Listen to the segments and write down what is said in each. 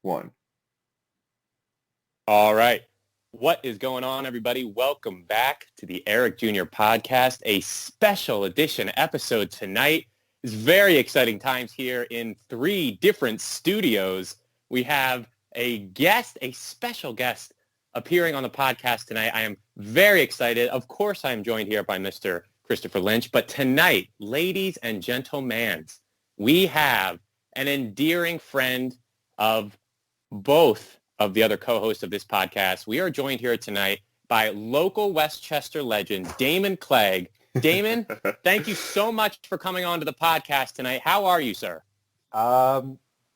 1. All right. What is going on, everybody? Welcome back to the Eric Jr. podcast, a special edition episode tonight. It's very exciting times here in 3 different studios. We have a special guest appearing on the podcast tonight. I am very excited. Of course, I am joined here by Mr. Christopher Lynch. But tonight, ladies and gentlemen, we have an endearing friend of both of the other co-hosts of this podcast. We are joined here tonight by local Westchester legend, Damen Clegg. Damen, thank you so much for coming on to the podcast tonight. How are you, sir?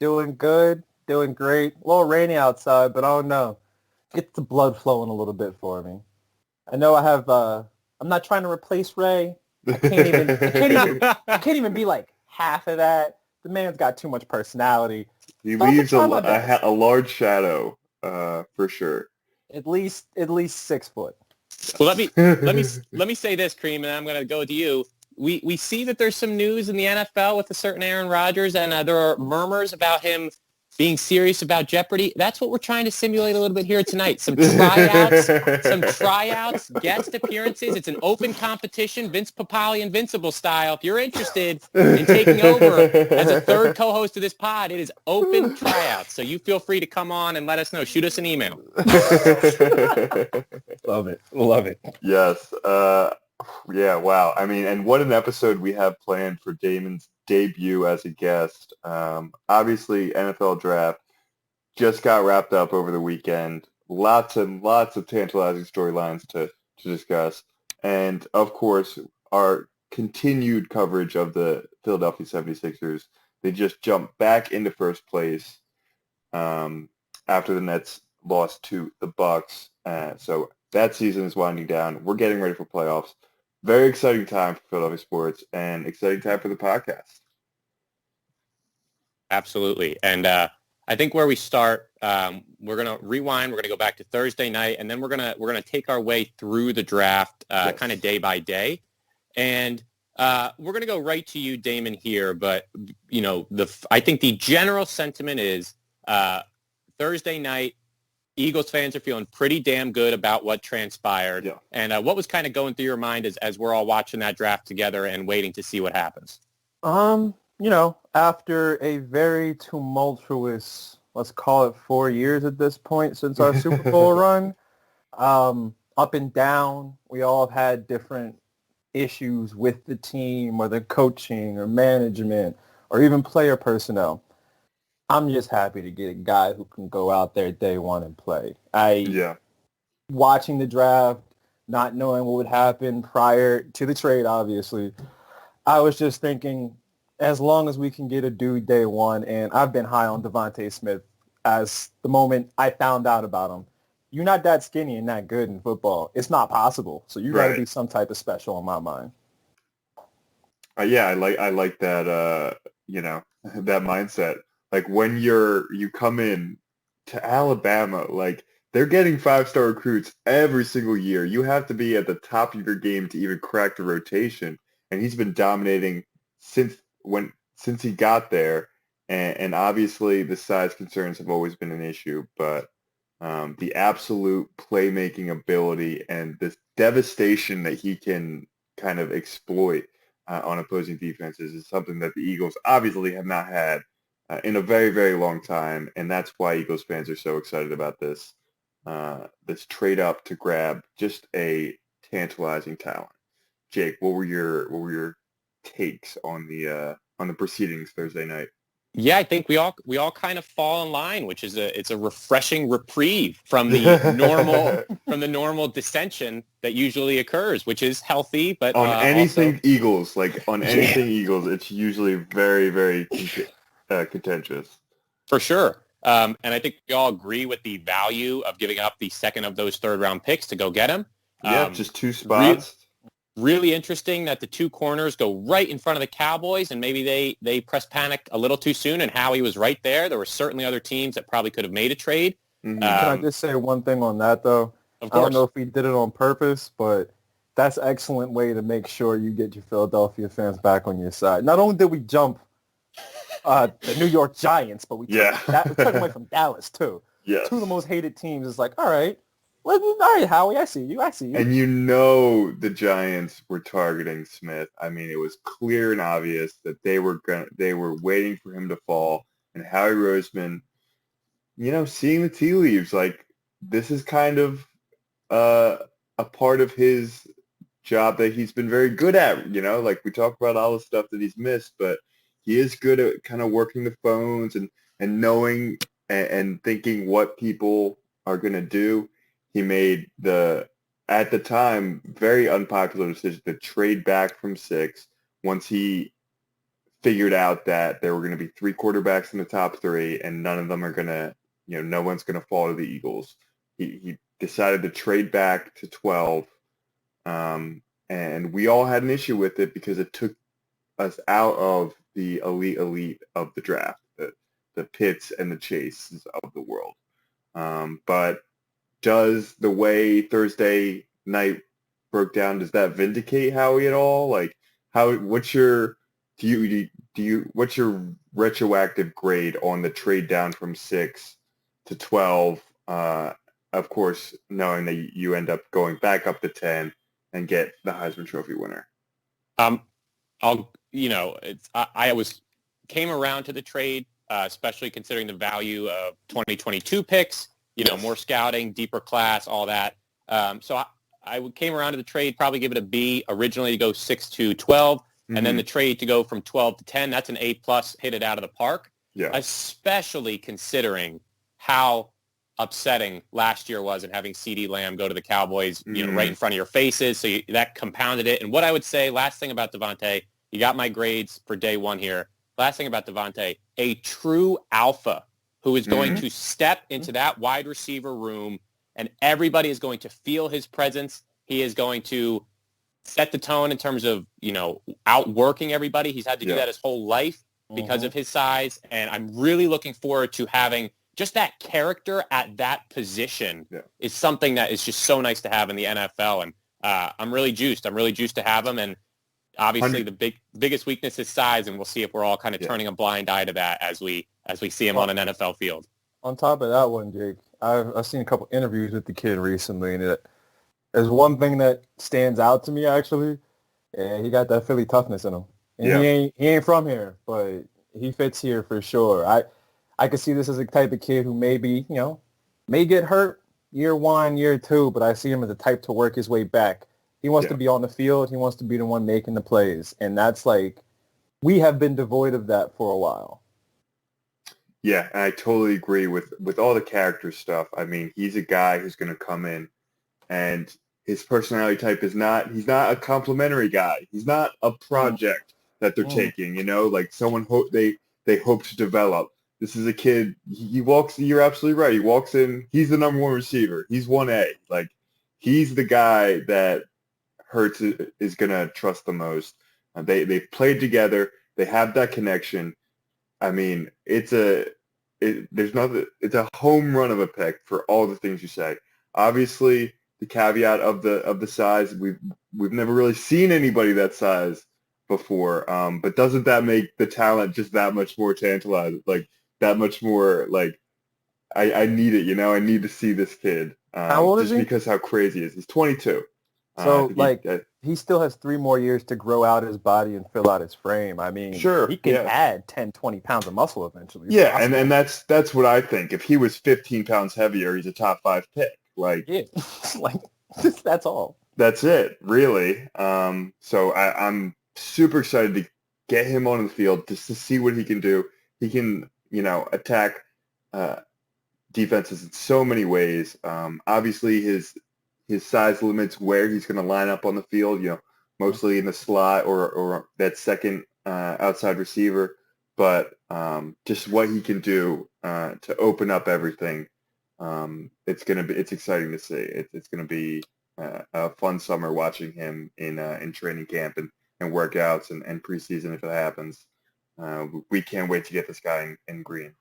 Doing good, doing great. A little rainy outside, but I don't know. Get the blood flowing a little bit for me. I know I have, I'm not trying to replace Ray. I can't even be like half of that. The man's got too much personality. He leaves a large shadow, for sure. At least 6 foot. Well, let me say this, Cream, and I'm going to go to you. We see that there's some news in the NFL with a certain Aaron Rodgers, and there are murmurs about him being serious about Jeopardy. That's what we're trying to simulate a little bit here tonight. Some tryouts, guest appearances. It's an open competition, Vince Papale Invincible style. If you're interested in taking over as a third co-host of this pod, it is open tryouts. So you feel free to come on and let us know. Shoot us an email. Love it. Yes. Yeah, wow. I mean, and what an episode we have planned for Damen's debut as a guest. Obviously, NFL draft just got wrapped up over the weekend. Lots and lots of tantalizing storylines to discuss. And, of course, our continued coverage of the Philadelphia 76ers. They just jumped back into first place after the Nets lost to the Bucks. So that season is winding down. We're getting ready for playoffs. Very exciting time for Philadelphia sports and exciting time for the podcast. Absolutely. And I think where we start, we're going to rewind. We're going to go back to Thursday night, and then we're going to take our way through the draft kind of day by day. And we're going to go right to you, Damen, here. But, you know, I think the general sentiment is Thursday night, Eagles fans are feeling pretty damn good about what transpired. Yeah. And what was kind of going through your mind as we're all watching that draft together and waiting to see what happens? You know, after a very tumultuous, let's call it 4 years at this point since our Super Bowl run, up and down, we all have had different issues with the team or the coaching or management or even player personnel. I'm just happy to get a guy who can go out there day one and play. Watching the draft, not knowing what would happen prior to the trade, obviously, I was just thinking, as long as we can get a dude day one, and I've been high on DeVonta Smith as the moment I found out about him. You're not that skinny and that good in football. It's not possible. So you got to be some type of special in my mind. I like that, that mindset. Like when you come in to Alabama, like they're getting 5-star recruits every single year. You have to be at the top of your game to even crack the rotation. And he's been dominating since he got there. And obviously the size concerns have always been an issue, but the absolute playmaking ability and this devastation that he can kind of exploit on opposing defenses is something that the Eagles obviously have not had in a very, very long time, and that's why Eagles fans are so excited about this trade up to grab just a tantalizing talent. Jake, what were your takes on the proceedings Thursday night? Yeah, I think we all kind of fall in line, which is it's a refreshing reprieve from the normal dissension that usually occurs, which is healthy. But on anything Eagles, it's usually very, very contentious. For sure. And I think we all agree with the value of giving up the second of those third-round picks to go get him. Just 2 spots. Really interesting that the 2 corners go right in front of the Cowboys, and maybe they press panic a little too soon, and Howie was right there. There were certainly other teams that probably could have made a trade. Mm-hmm. Can I just say one thing on that, though? Of course. I don't know if he did it on purpose, but that's an excellent way to make sure you get your Philadelphia fans back on your side. Not only did we jump the New York Giants, but we took him away from Dallas too. Yes. Two of the most hated teams. Is like, all right, Howie, I see you. And you know the Giants were targeting Smith. I mean, it was clear and obvious that they were waiting for him to fall. And Howie Roseman, seeing the tea leaves, like this is kind of a part of his job that he's been very good at. Like we talk about all the stuff that he's missed, but he is good at kind of working the phones and knowing and thinking what people are going to do. He made at the time, very unpopular decision to trade back from 6 once he figured out that there were going to be 3 quarterbacks in the top 3 and none of them are going to, no one's going to fall to the Eagles. He decided to trade back to 12, and we all had an issue with it because it took us out of the elite of the draft, the Pitts and the Chases of the world. But does the way Thursday night broke down, does that vindicate Howie at all? Like, what's your retroactive grade on the trade down from 6 to 12? Of course, knowing that you end up going back up to 10 and get the Heisman Trophy winner. Came around to the trade, especially considering the value of 2022 picks. More scouting, deeper class, all that. So I came around to the trade, probably give it a B. Originally to go 6 to 12, and then the trade to go from 12 to 10. That's an A+, hit it out of the park. Yeah. Especially considering how upsetting last year was and having CeeDee Lamb go to the Cowboys, right in front of your faces. So that compounded it. And what I would say, last thing about DeVonta, you got my grades for day one here. Last thing about DeVonta, a true alpha who is going to step into that wide receiver room, and everybody is going to feel his presence. He is going to set the tone in terms of, outworking everybody. He's had to do that his whole life because of his size, and I'm really looking forward to having just that character at that position is something that is just so nice to have in the NFL, and I'm really juiced. I'm really juiced to have him, and obviously the biggest weakness is size, and we'll see if we're all kind of turning a blind eye to that as we see him on an NFL field. On top of that one, Jake, I've seen a couple interviews with the kid recently, and there's one thing that stands out to me actually. And he got that Philly toughness in him. And he ain't from here, but he fits here for sure. I could see this as a type of kid who maybe, may get hurt year 1, year 2, but I see him as the type to work his way back. He wants to be on the field. He wants to be the one making the plays. And that's we have been devoid of that for a while. Yeah, and I totally agree with all the character stuff. I mean, he's a guy who's going to come in, and his personality type he's not a complimentary guy. He's not a project that they're taking, like someone they hope to develop. This is a kid, he walks, you're absolutely right. He walks in, he's the number 1 receiver. He's 1A. Like, he's the guy that Hurts is going to trust the most. They've played together. They have that connection. I mean, it's a home run of a pick for all the things you say. Obviously, the caveat of the size, we've never really seen anybody that size before. But doesn't that make the talent just that much more tantalizing? Like, that much more, like, I need it, I need to see this kid. How old is he? Just because how crazy he is. He's 22. So, he still has 3 more years to grow out his body and fill out his frame. I mean, he can add 10, 20 pounds of muscle eventually. Yeah, and that's what I think. If he was 15 pounds heavier, he's a top 5 pick. That's all. That's it, really. So I'm super excited to get him on the field just to see what he can do. He can, attack defenses in so many ways. Obviously, his size limits where he's going to line up on the field, mostly in the slot or that second outside receiver. But just what he can do to open up everything, it's exciting to see. It's going to be a fun summer watching him in training camp and workouts and preseason if it happens. We can't wait to get this guy in green.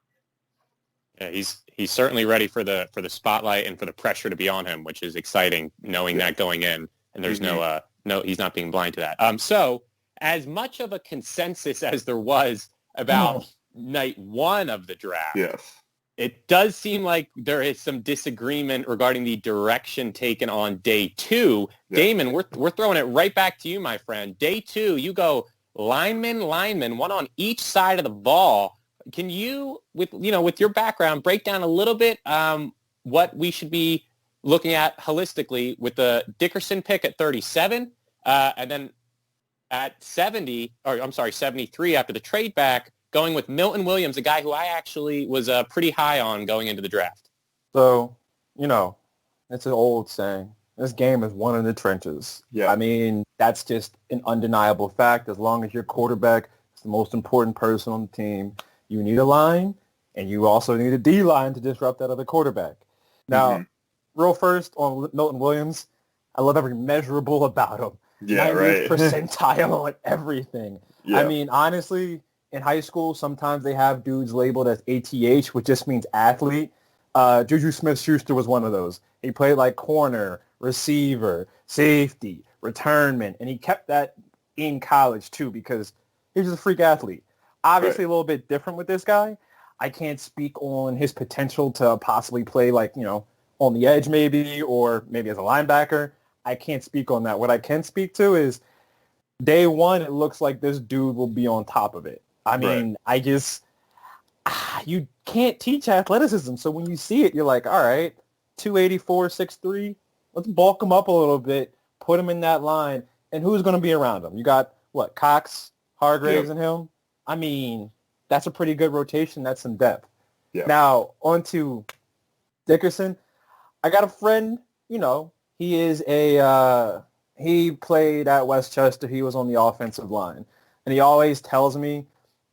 Yeah, he's certainly ready for the spotlight and for the pressure to be on him, which is exciting, knowing that going in, and there's no he's not being blind to that. So as much of a consensus as there was about night one of the draft. Yes. It does seem like there is some disagreement regarding the direction taken on day two. Yeah. Damon, we're throwing it right back to you, my friend. Day two, you go lineman, one on each side of the ball. Can you, with your background, break down a little bit what we should be looking at holistically with the Dickerson pick at 37, and then at 73 after the trade back, going with Milton Williams, a guy who I actually was pretty high on going into the draft. So, it's an old saying. This game is won in the trenches. Yeah. I mean, that's just an undeniable fact. As long as your quarterback is the most important person on the team, you need a line, and you also need a D-line to disrupt that other quarterback. Now, real first on Milton Williams, I love every measurable about him. Yeah, 90th right. percentile on everything. Yeah. I mean, honestly, in high school, sometimes they have dudes labeled as ATH, which just means athlete. Juju Smith-Schuster was one of those. He played like corner, receiver, safety, returnman, and he kept that in college too because he was a freak athlete. Obviously, a little bit different with this guy. I can't speak on his potential to possibly play like, on the edge maybe, or maybe as a linebacker. I can't speak on that. What I can speak to is day one, it looks like this dude will be on top of it. I mean, you can't teach athleticism. So when you see it, you're like, all right, 284, 6'3", let's bulk him up a little bit, put him in that line, and who's going to be around him? You got, Cox, Hargraves, and him? I mean, that's a pretty good rotation. That's some depth. Yeah. Now, on to Dickerson. I got a friend, he is he played at Westchester. He was on the offensive line. And he always tells me,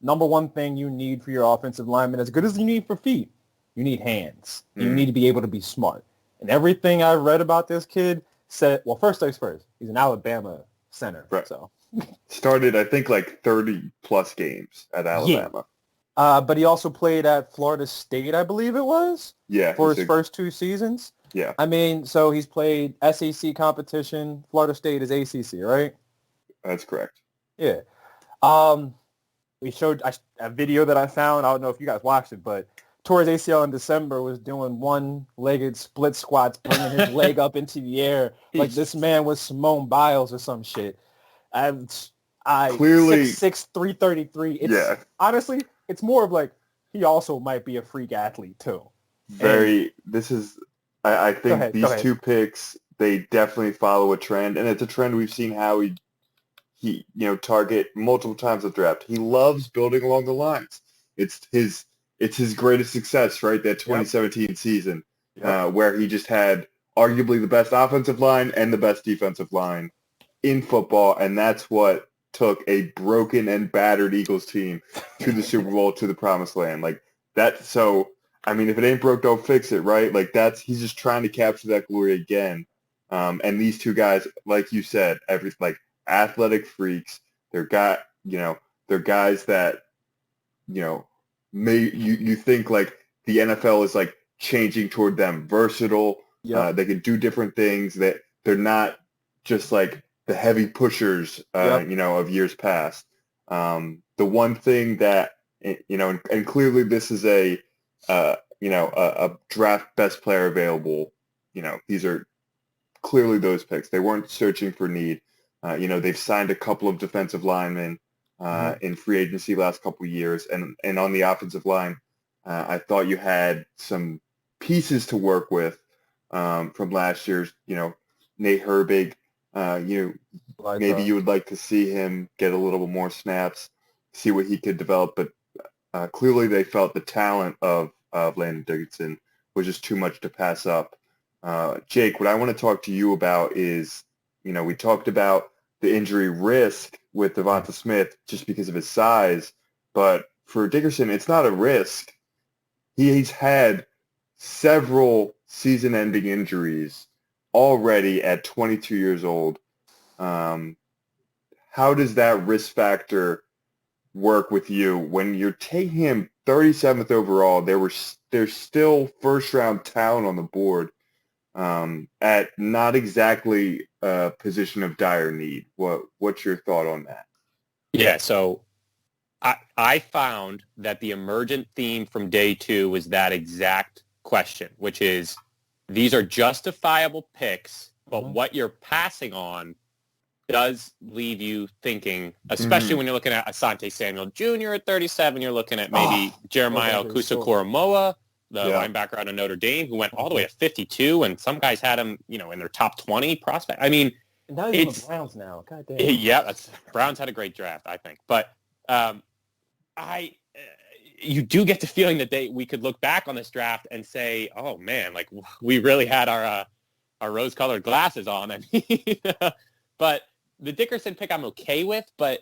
number one thing you need for your offensive lineman, as good as you need for feet, you need hands. You need to be able to be smart. And everything I read about this kid said, well, first things first, he's an Alabama center. Right. So started, I think, like 30-plus games at Alabama. Yeah. But he also played at Florida State, I believe it was, for his first 2 seasons. Yeah. I mean, so he's played SEC competition. Florida State is ACC, right? That's correct. Yeah. We showed a video that I found. I don't know if you guys watched it, but tore his ACL in December, was doing one-legged split squats, bringing his leg up into the air like this man was Simone Biles or some shit. Clearly 6'6", 333. Honestly, it's more of like he also might be a freak athlete too. I think these two picks, they definitely follow a trend, and it's a trend we've seen how he target multiple times in the draft. He loves building along the lines. It's his greatest success, right? That 2017 season, where he just had arguably the best offensive line and the best defensive line in football, and that's what took a broken and battered Eagles team to the Super Bowl, to the promised land. Like that. So, I mean, if it ain't broke, don't fix it, right? Like he's just trying to capture that glory again. And these two guys, like you said, athletic freaks. They're guys that, you think like the NFL is like changing toward them, versatile. They can do different things, that they're not just like the heavy pushers, of years past. The one thing that, and clearly this is a draft best player available. These are clearly those picks. They weren't searching for need. They've signed a couple of defensive linemen in free agency last couple of years, and on the offensive line, I thought you had some pieces to work with from last year's. Nate Herbig. Maybe you would like to see him get a little more snaps, see what he could develop, but clearly they felt the talent of Landon Dickerson was just too much to pass up. Jake, what I want to talk to you about is, we talked about the injury risk with DeVonta Smith just because of his size, but for Dickerson, it's not a risk. He's had several season-ending injuries already at 22 years old. How does that risk factor work with you when you're taking him 37th overall? There's still first-round talent on the board at not exactly a position of dire need. What's your thought on that? Yeah, so I found that the emergent theme from day 2 was that exact question, which is these are justifiable picks, but what you're passing on does leave you thinking, especially when you're looking at Asante Samuel Jr. at 37, you're looking at maybe Jeremiah Okusa-Koromoa, the linebacker out of Notre Dame, who went all the way to 52, and some guys had him, in their top 20 prospect. I mean, and now he's on the Browns now. God damn. Yeah, Browns had a great draft, I think. But you do get the feeling that we could look back on this draft and say, oh man, like we really had our rose-colored glasses on. I mean, but the Dickerson pick I'm okay with, but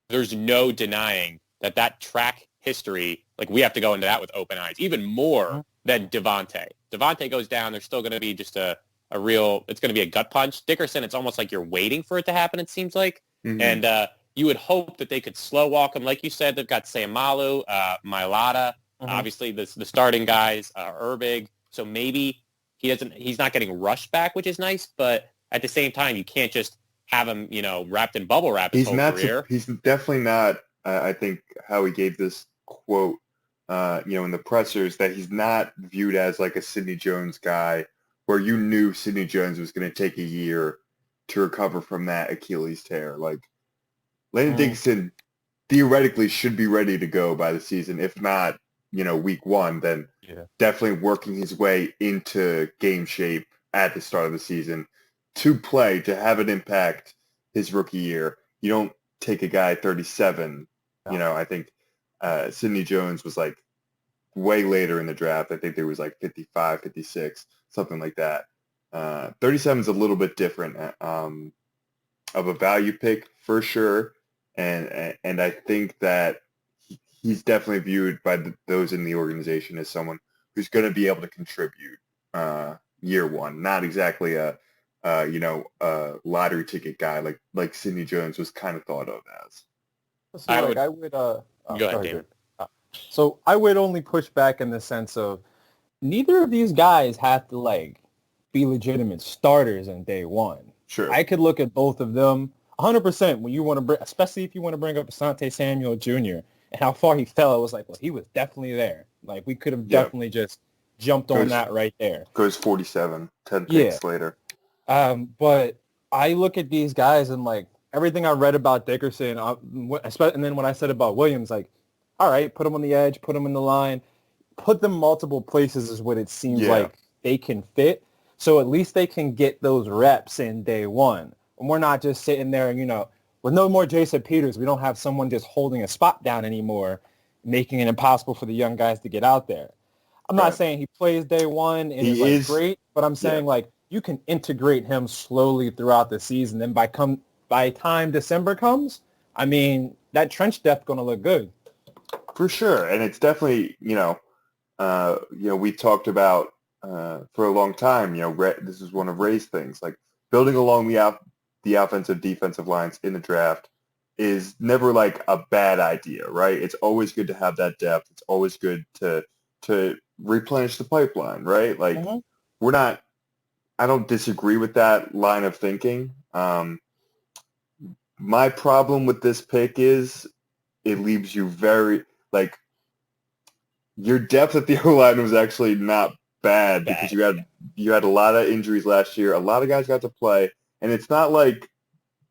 there's no denying that track history, like we have to go into that with open eyes, even more than DeVonta. DeVonta goes down, there's still going to be just a real, it's going to be a gut punch. Dickerson, it's almost like you're waiting for it to happen, it seems like. And you would hope that they could slow walk him. Like you said, they've got Sayamalu, Mailata, obviously the starting guys, Urbig. So maybe he's not getting rushed back, which is nice, but at the same time, you can't just have him, wrapped in bubble wrap his whole career. He's definitely not, I think how he gave this quote, in the pressers, that he's not viewed as like a Sidney Jones guy where you knew Sidney Jones was going to take a year to recover from that Achilles tear. Like, Landon Dickerson theoretically should be ready to go by the season. If not, week 1, then definitely working his way into game shape at the start of the season to play, to have an impact his rookie year. You don't take a guy 37. I think Sidney Jones was like way later in the draft. I think there was like 55, 56, something like that. 37 is a little bit different of a value pick for sure. And I think that he's definitely viewed by those in the organization as someone who's going to be able to contribute year 1, not exactly a lottery ticket guy like Sidney Jones was kind of thought of as. So I would go ahead, David. So I would only push back in the sense of neither of these guys have to be legitimate starters in day 1. Sure. I could look at both of them 100% when you want to bring, especially if you want to bring up Asante Samuel Jr. and how far he fell. It was like, well, he was definitely there. Like we could have definitely just jumped on that right there. Goes 47, 10 picks later. But I look at these guys and everything I read about Dickerson, and then when I said about Williams, all right, put him on the edge, put him in the line, put them multiple places is what it seems like they can fit. So at least they can get those reps in day 1. And we're not just sitting there and, with no more Jason Peters, we don't have someone just holding a spot down anymore, making it impossible for the young guys to get out there. I'm not saying he plays day 1 and is great, but I'm saying you can integrate him slowly throughout the season. Then by time December comes, I mean, that trench depth going to look good. For sure. And it's definitely, we talked about for a long time, this is one of Ray's things, building along the offensive defensive lines in the draft is never a bad idea, right? It's always good to have that depth. It's always good to replenish the pipeline, right? I don't disagree with that line of thinking. My problem with this pick is it leaves you very, your depth at the O-line was actually not bad because you had a lot of injuries last year. A lot of guys got to play, and it's not it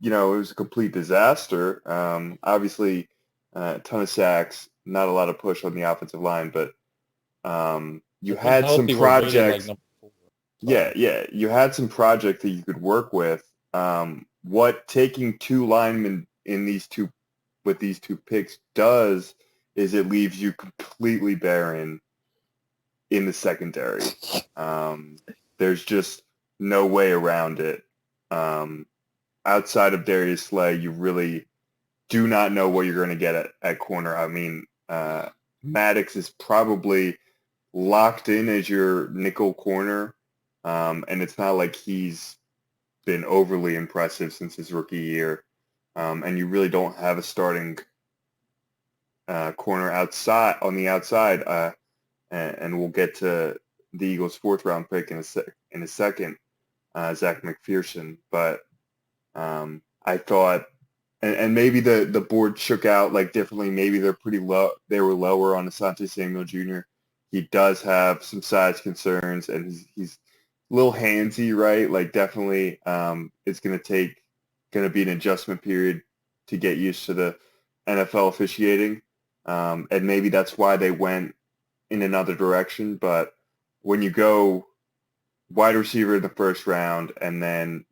was a complete disaster. Obviously, a ton of sacks, not a lot of push on the offensive line, but you had some projects. You had some projects that you could work with. What taking 2 linemen with these 2 picks does is it leaves you completely barren in the secondary. There's just no way around it. Outside of Darius Slay, you really do not know what you're going to get at corner. I mean, Maddox is probably locked in as your nickel corner, and it's not like he's been overly impressive since his rookie year. And you really don't have a starting corner on the outside. And we'll get to the Eagles' 4th round pick in a second, Zach McPherson. But I thought and maybe the board shook out like differently. Maybe they're pretty low. They were lower on Asante Samuel Jr. He does have some size concerns, and he's a little handsy, right? Like definitely, it's going to be an adjustment period to get used to the NFL officiating, and maybe that's why they went in another direction. But when you go wide receiver in the first round, and then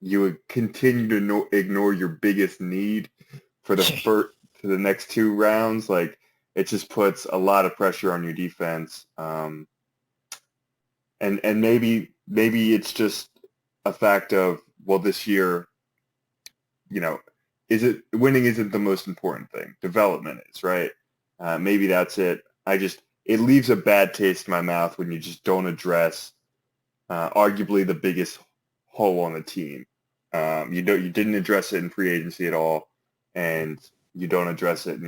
you would continue to ignore your biggest need for the next 2 rounds, like it just puts a lot of pressure on your defense. And maybe it's just a fact of, well, this year, winning isn't the most important thing. Development is, right? Maybe that's it. It leaves a bad taste in my mouth when you just don't address arguably the biggest hole on the team. You didn't address it in free agency at all, and you don't address it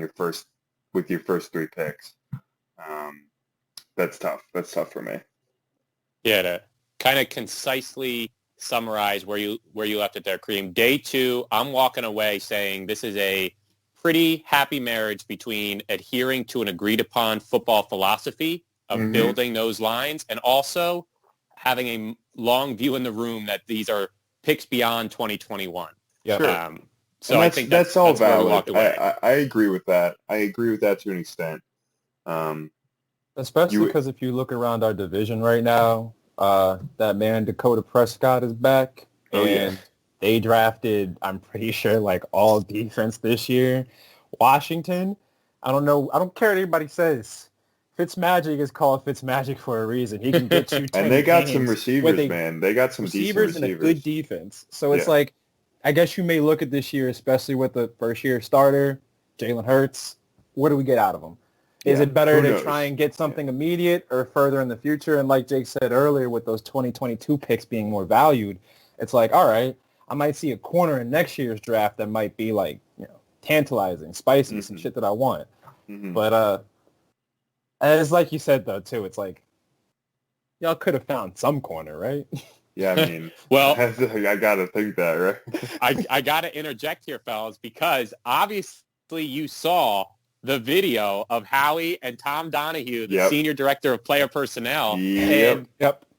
with your first 3 picks. That's tough. That's tough for me. Yeah, to kind of concisely summarize where you left it there, Kareem. Day 2, I'm walking away saying this is a pretty happy marriage between adhering to an agreed upon football philosophy of building those lines and also having a long view in the room that these are picks beyond 2021. Yeah. Sure. So I think that's all valid. I agree with that. I agree with that to an extent. Especially because if you look around our division right now, that man Dakota Prescott is back. And they drafted, I'm pretty sure, like all defense this year. Washington, I don't know. I don't care what anybody says. Fitzmagic is called Fitzmagic for a reason. He can get you 10 And they got games some receivers, man. They got some receivers decent receivers. And a good defense. So it's like, I guess you may look at this year, especially with the first-year starter, Jalen Hurts. What do we get out of him? Is it better to try and get something immediate or further in the future? And like Jake said earlier, with those 2022 picks being more valued, it's like, all right, I might see a corner in next year's draft that might be like, tantalizing, spicy, some shit that I want. But it's like you said, though, too. It's like, y'all could have found some corner, right? Yeah, I mean, well, I got to think that, right? I got to interject here, fellas, because obviously you saw the video of Howie and Tom Donahue, the senior director of player personnel. And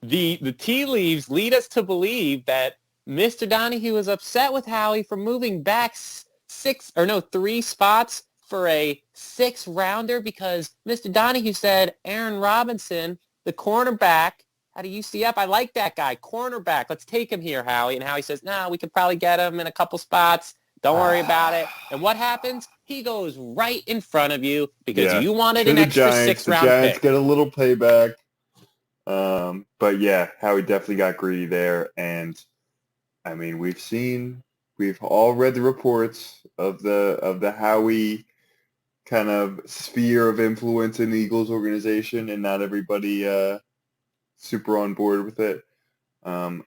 the tea leaves lead us to believe that Mr. Donahue is upset with Howie for moving back 3 spots for a 6th rounder because Mr. Donahue said Aaron Robinson, the cornerback out of UCF, I like that guy, cornerback. Let's take him here, Howie. And Howie says, no, we could probably get him in a couple spots. Don't worry about it. And what happens? He goes right in front of you because you wanted an extra 6th round pick. The Giants get a little payback. But yeah, Howie definitely got greedy there. And I mean, we've all read the reports of the Howie kind of sphere of influence in the Eagles organization, and not everybody super on board with it.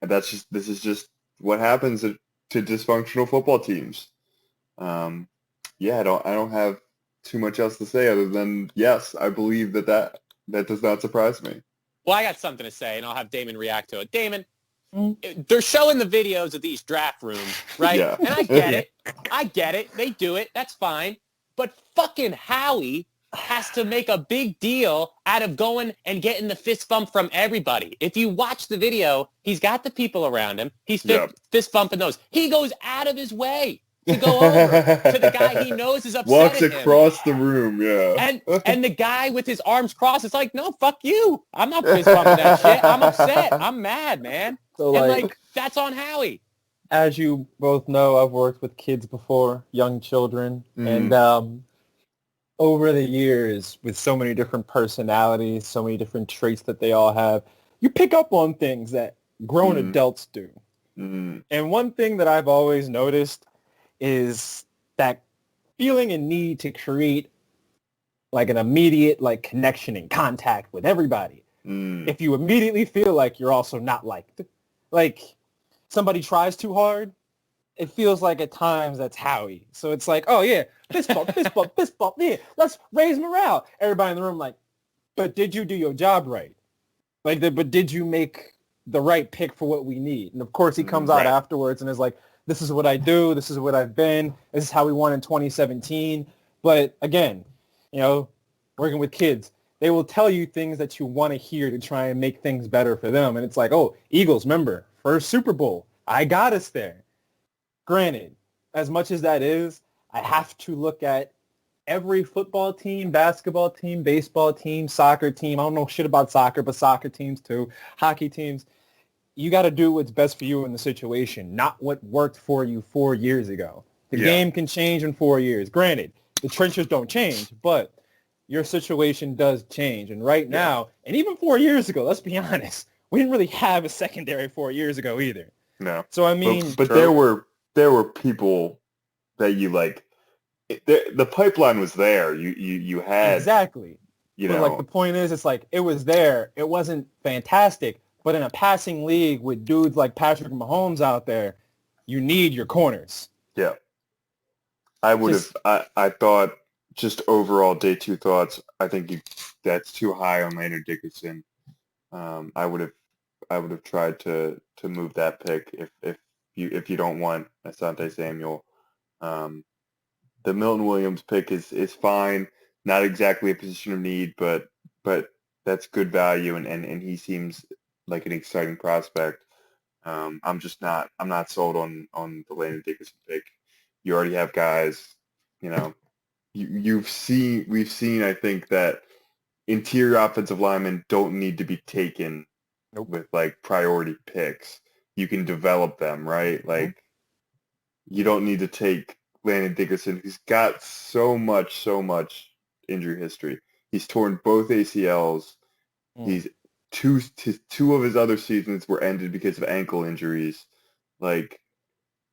This is just what happens to dysfunctional football teams. I don't have too much else to say other than yes, I believe that does not surprise me. Well, I got something to say, and I'll have Damon react to it. Damon, they're showing the videos of these draft rooms, right? Yeah. And I get it. I get it. They do it. That's fine. But fucking Howie has to make a big deal out of going and getting the fist bump from everybody. If you watch the video, he's got the people around him. He's fist bumping those. He goes out of his way to go over to the guy he knows is upset Walks at him. across the room, And the guy with his arms crossed is like, no, fuck you. I'm not fist bumping that shit. I'm upset. I'm mad, man. So and that's on Howie. As you both know, I've worked with kids before, young children, and over the years, with so many different personalities, so many different traits that they all have, you pick up on things that grown adults do. And one thing that I've always noticed is that feeling a need to create like an immediate connection and contact with everybody. If you immediately feel like you're also not liked, like somebody tries too hard, it feels like at times that's Howie. So it's like, oh yeah, fist bump, yeah, let's raise morale. Everybody in the room like, but did you do your job right? But did you make the right pick for what we need? And of course he comes out afterwards and is like, this is what I do, this is what I've been, this is how we won in 2017. But again, working with kids, they will tell you things that you want to hear to try and make things better for them. And it's like, oh, Eagles, remember, first Super Bowl, I got us there. Granted, as much as that is, I have to look at every football team, basketball team, baseball team, soccer team. I don't know shit about soccer, but soccer teams too, hockey teams. You got to do what's best for you in the situation, not what worked for you 4 years ago. The game can change in 4 years. Granted, the trenches don't change, but your situation does change. And right now, and even 4 years ago, let's be honest, we didn't really have a secondary 4 years ago either. No. So, I mean... But there were people that you like... The pipeline was there. You had... Exactly. But like the point is, it's like, it was there. It wasn't fantastic. But in a passing league with dudes like Patrick Mahomes out there, you need your corners. Yeah. I thought, just overall day 2 thoughts, I think that's too high on Leonard Dickerson. I would have tried to move that pick if you don't want Asante Samuel. The Milton Williams pick is fine. Not exactly a position of need, but that's good value, and he seems like an exciting prospect. I'm not sold on the Landon Dickerson pick. You already have guys, we've seen, I think, that interior offensive linemen don't need to be taken with like priority picks. You can develop them, right? Like, you don't need to take Landon Dickerson, who's got so much injury history. He's torn both ACLs. He's two of his other seasons were ended because of ankle injuries. Like,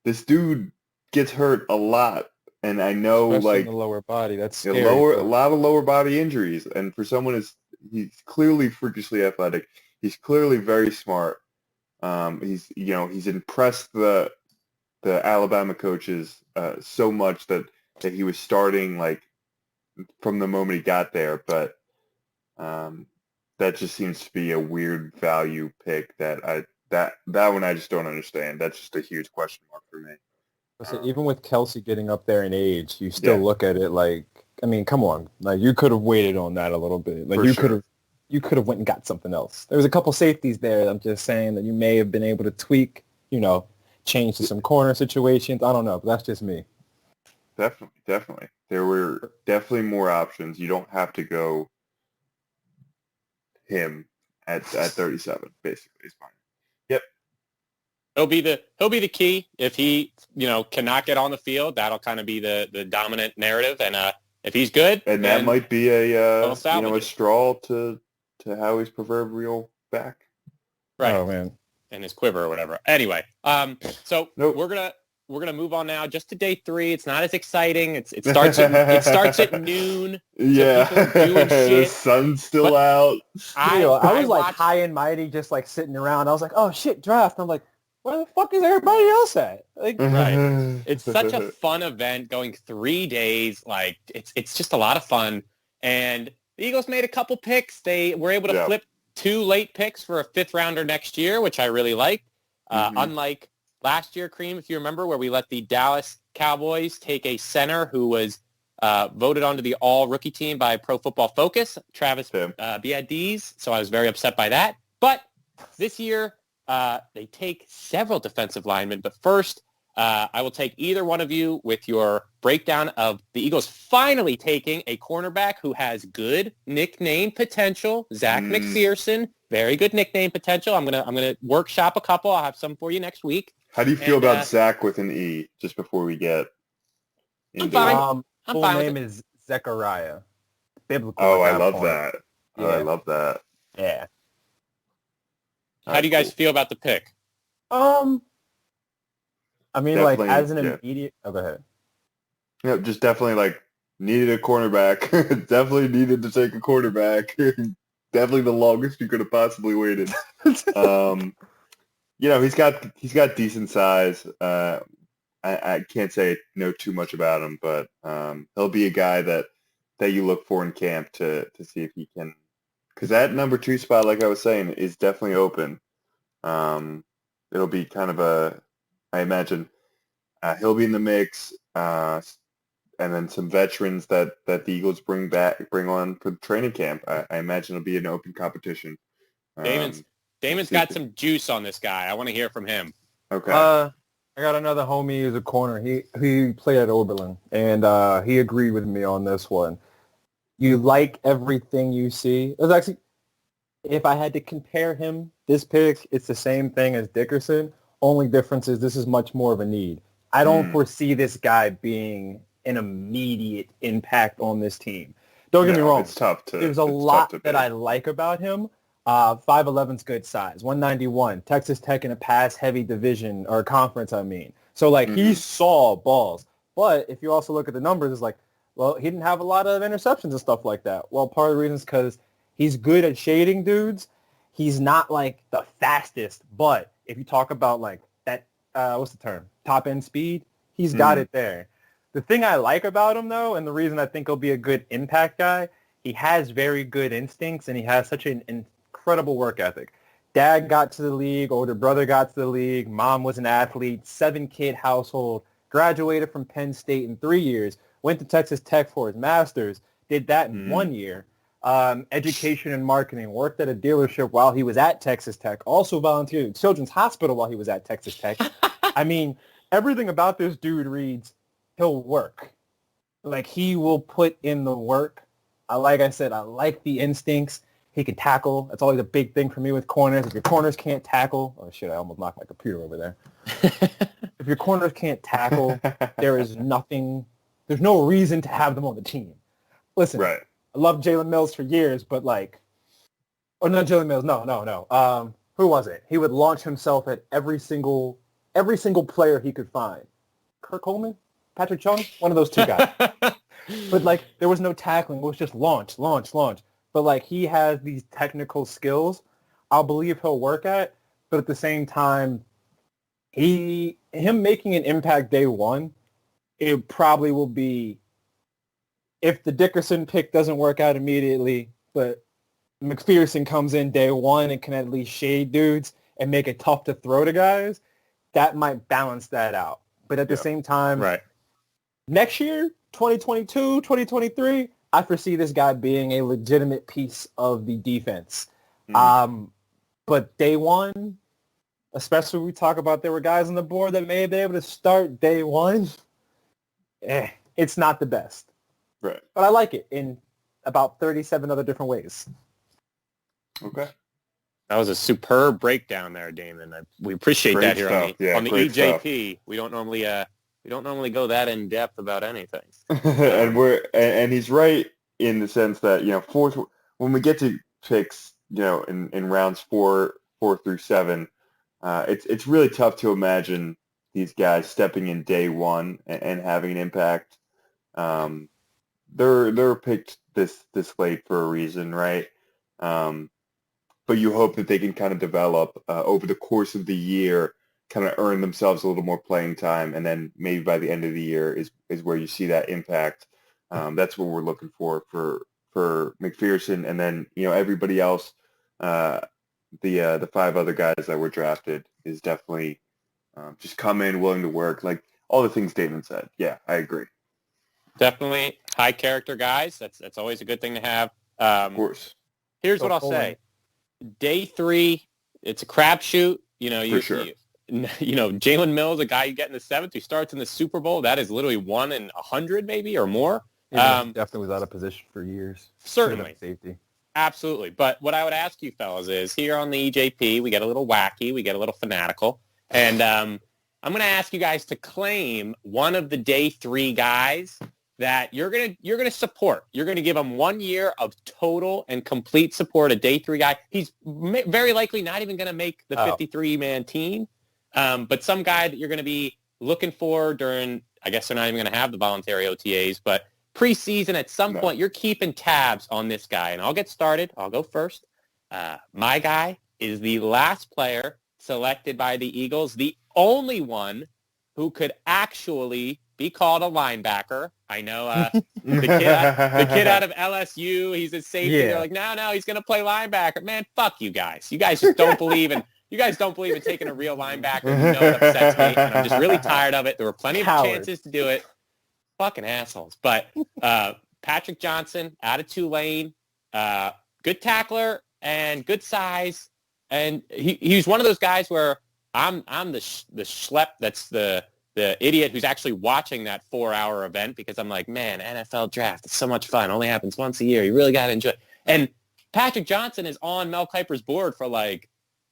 this dude gets hurt a lot, and I know, especially like, in the lower body, that's scary. A lot of lower body injuries, and for someone he's clearly freakishly athletic. He's clearly very smart. He's impressed the Alabama coaches so much that he was starting like from the moment he got there, but that just seems to be a weird value pick that one I just don't understand. That's just a huge question mark for me. So even with Kelsey getting up there in age, you still look at it like, I mean, come on, like you could have waited on that a little bit. Like you could have went and got something else. There was a couple safeties there. I'm just saying that you may have been able to tweak, change to some corner situations. I don't know, but that's just me. Definitely. There were definitely more options. You don't have to go him at 37, basically. It's fine. Yep. He'll be the key. If he, cannot get on the field, that'll kind of be the dominant narrative. And if he's good, and that might be a straw to Howie's proverbial back. Right. Oh man. And his quiver or whatever. Anyway, so we're gonna move on now just to day 3. It's not as exciting. It starts at noon. Yeah, so people are doing shit. The sun's still out. I was like high and mighty, just like sitting around. I was like, oh shit, draft. I'm like, where the fuck is everybody else at? Like, right. It's such a fun event going 3 days. Like, it's just a lot of fun. And the Eagles made a couple picks. They were able to flip 2 late picks for a 5th rounder next year, which I really like. Unlike last year, Cream, if you remember, where we let the Dallas Cowboys take a center who was voted onto the all-rookie team by Pro Football Focus, Travis Biadiz. So I was very upset by that. But this year, they take several defensive linemen. But first, I will take either one of you with your breakdown of the Eagles finally taking a cornerback who has good nickname potential, Zach McPherson. Very good nickname potential. I'm gonna workshop a couple. I'll have some for you next week. How do you feel about Zach with an E? Just before we get into I'm full fine name is Zechariah. Biblical. Oh, I love that. Yeah. I love that. Yeah. How do you guys feel about the pick? I mean, definitely, like, as an immediate... Oh, go ahead. Yeah, just definitely, like, needed a cornerback. Definitely needed to take a quarterback. Definitely the longest you could have possibly waited. He's got decent size. I can't know too much about him, but he'll be a guy that you look for in camp to see if he can... Because that number 2 spot, like I was saying, is definitely open. It'll be kind of I imagine He'll be in the mix, and then some veterans that the Eagles bring on for the training camp. I imagine it'll be an open competition. Damon's got some juice on this guy. I want to hear from him. Okay. I got another homie who's a corner. He played at Oberlin, and he agreed with me on this one. You like everything you see. It was actually, if I had to compare him, this pick, it's the same thing as Dickerson. Only difference is this is much more of a need. I don't foresee this guy being an immediate impact on this team. Don't get me wrong. It's tough to. There's a lot that I like about him. 5'11's good size. 191. Texas Tech in a pass-heavy division or conference, I mean. So, like, he saw balls. But if you also look at the numbers, it's like, well, he didn't have a lot of interceptions and stuff like that. Well, part of the reason is because he's good at shading dudes. He's not, like, the fastest. But if you talk about, like, that, what's the term? Top-end speed, he's got it there. The thing I like about him, though, and the reason I think he'll be a good impact guy, he has very good instincts, and he has such an incredible work ethic. Dad got to the league, older brother got to the league, mom was an athlete, 7-kid household, graduated from Penn State in 3 years, went to Texas Tech for his master's, did that in 1 year. Education and marketing, worked at a dealership while he was at Texas Tech, also volunteered at Children's Hospital while he was at Texas Tech. I mean, everything about this dude reads, he'll work. Like, he will put in the work. Like I said, I like the instincts. He can tackle. That's always a big thing for me with corners. If your corners can't tackle, oh shit, I almost knocked my computer over there. If your corners can't tackle, there's no reason to have them on the team. Listen, Right. I love Jalen Mills for years, but like, or not Jalen Mills, no. Who was it? He would launch himself at every single player he could find. Kirk Coleman? Patrick Chung? One of those two guys. But like, there was no tackling. It was just launch. But like, he has these technical skills I'll believe he'll work at, but at the same time, him making an impact day one, it probably will be, if the Dickerson pick doesn't work out immediately, but McPherson comes in day one and can at least shade dudes and make it tough to throw to guys, that might balance that out. But at the same time, next year, 2022, 2023, I foresee this guy being a legitimate piece of the defense. But day one, especially when we talk about there were guys on the board that may be able to start day one, it's not the best. Right. But I like it in about 37 other different ways. Okay. That was a superb breakdown there, Damon. We appreciate Great that here stuff. on the EJP. We don't normally go that in depth about anything. and he's right in the sense that, you know, when we get to picks, you know, in rounds four through 7, it's really tough to imagine these guys stepping in day one and having an impact. They're picked this late for a reason, right? But you hope that they can kind of develop over the course of the year, kind of earn themselves a little more playing time, and then maybe by the end of the year is where you see that impact. That's what we're looking for McPherson, and then, you know, everybody else. The 5 other guys that were drafted is definitely just come in willing to work, like all the things Damon said. Yeah, I agree. Definitely high character guys. That's always a good thing to have. Of course. Here's what I'll say. Day 3, it's a crapshoot. You know, Jalen Mills, a guy you get in the 7th, who starts in the Super Bowl. That is literally 1 in 100, maybe, or more. Yeah, definitely was out of position for years. Certainly. Safety. Absolutely. But what I would ask you fellas is, here on the EJP, we get a little wacky, we get a little fanatical, and I'm going to ask you guys to claim one of the day 3 guys that you're gonna support. You're going to give him 1 year of total and complete support, a day 3 guy. He's very likely not even going to make the 53-man team, but some guy that you're going to be looking for during, I guess they're not even going to have the voluntary OTAs, but preseason at some point, you're keeping tabs on this guy. And I'll get started. I'll go first. My guy is the last player selected by the Eagles, the only one who could actually be called a linebacker. I know the kid out of LSU, he's a safety. Yeah. They're like, no, he's going to play linebacker. Man, fuck you guys. You guys just don't believe in You guys don't believe in taking a real linebacker. You know it upsets me, and I'm just really tired of it. There were plenty of chances to do it. Fucking assholes. But Patrick Johnson out of Tulane, good tackler and good size, and he's one of those guys where I'm the schlep that's the idiot who's actually watching that 4-hour event because I'm like, man, NFL draft, it's so much fun. It only happens once a year. You really got to enjoy it. And Patrick Johnson is on Mel Kiper's board for like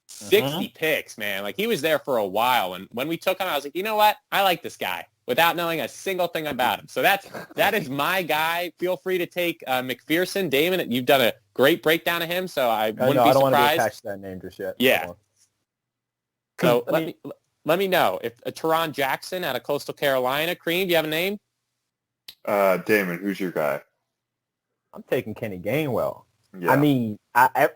60 picks, man. Like he was there for a while. And when we took him, I was like, you know what? I like this guy without knowing a single thing about him. So that is my guy. Feel free to take McPherson. Damon, you've done a great breakdown of him. So I wouldn't be surprised. I don't want to be attached to that name just yet. Yeah. So let me know if Teron Jackson out of Coastal Carolina. Cream, do you have a name? Damon, who's your guy? I'm taking Kenny Gainwell. Yeah. I mean, I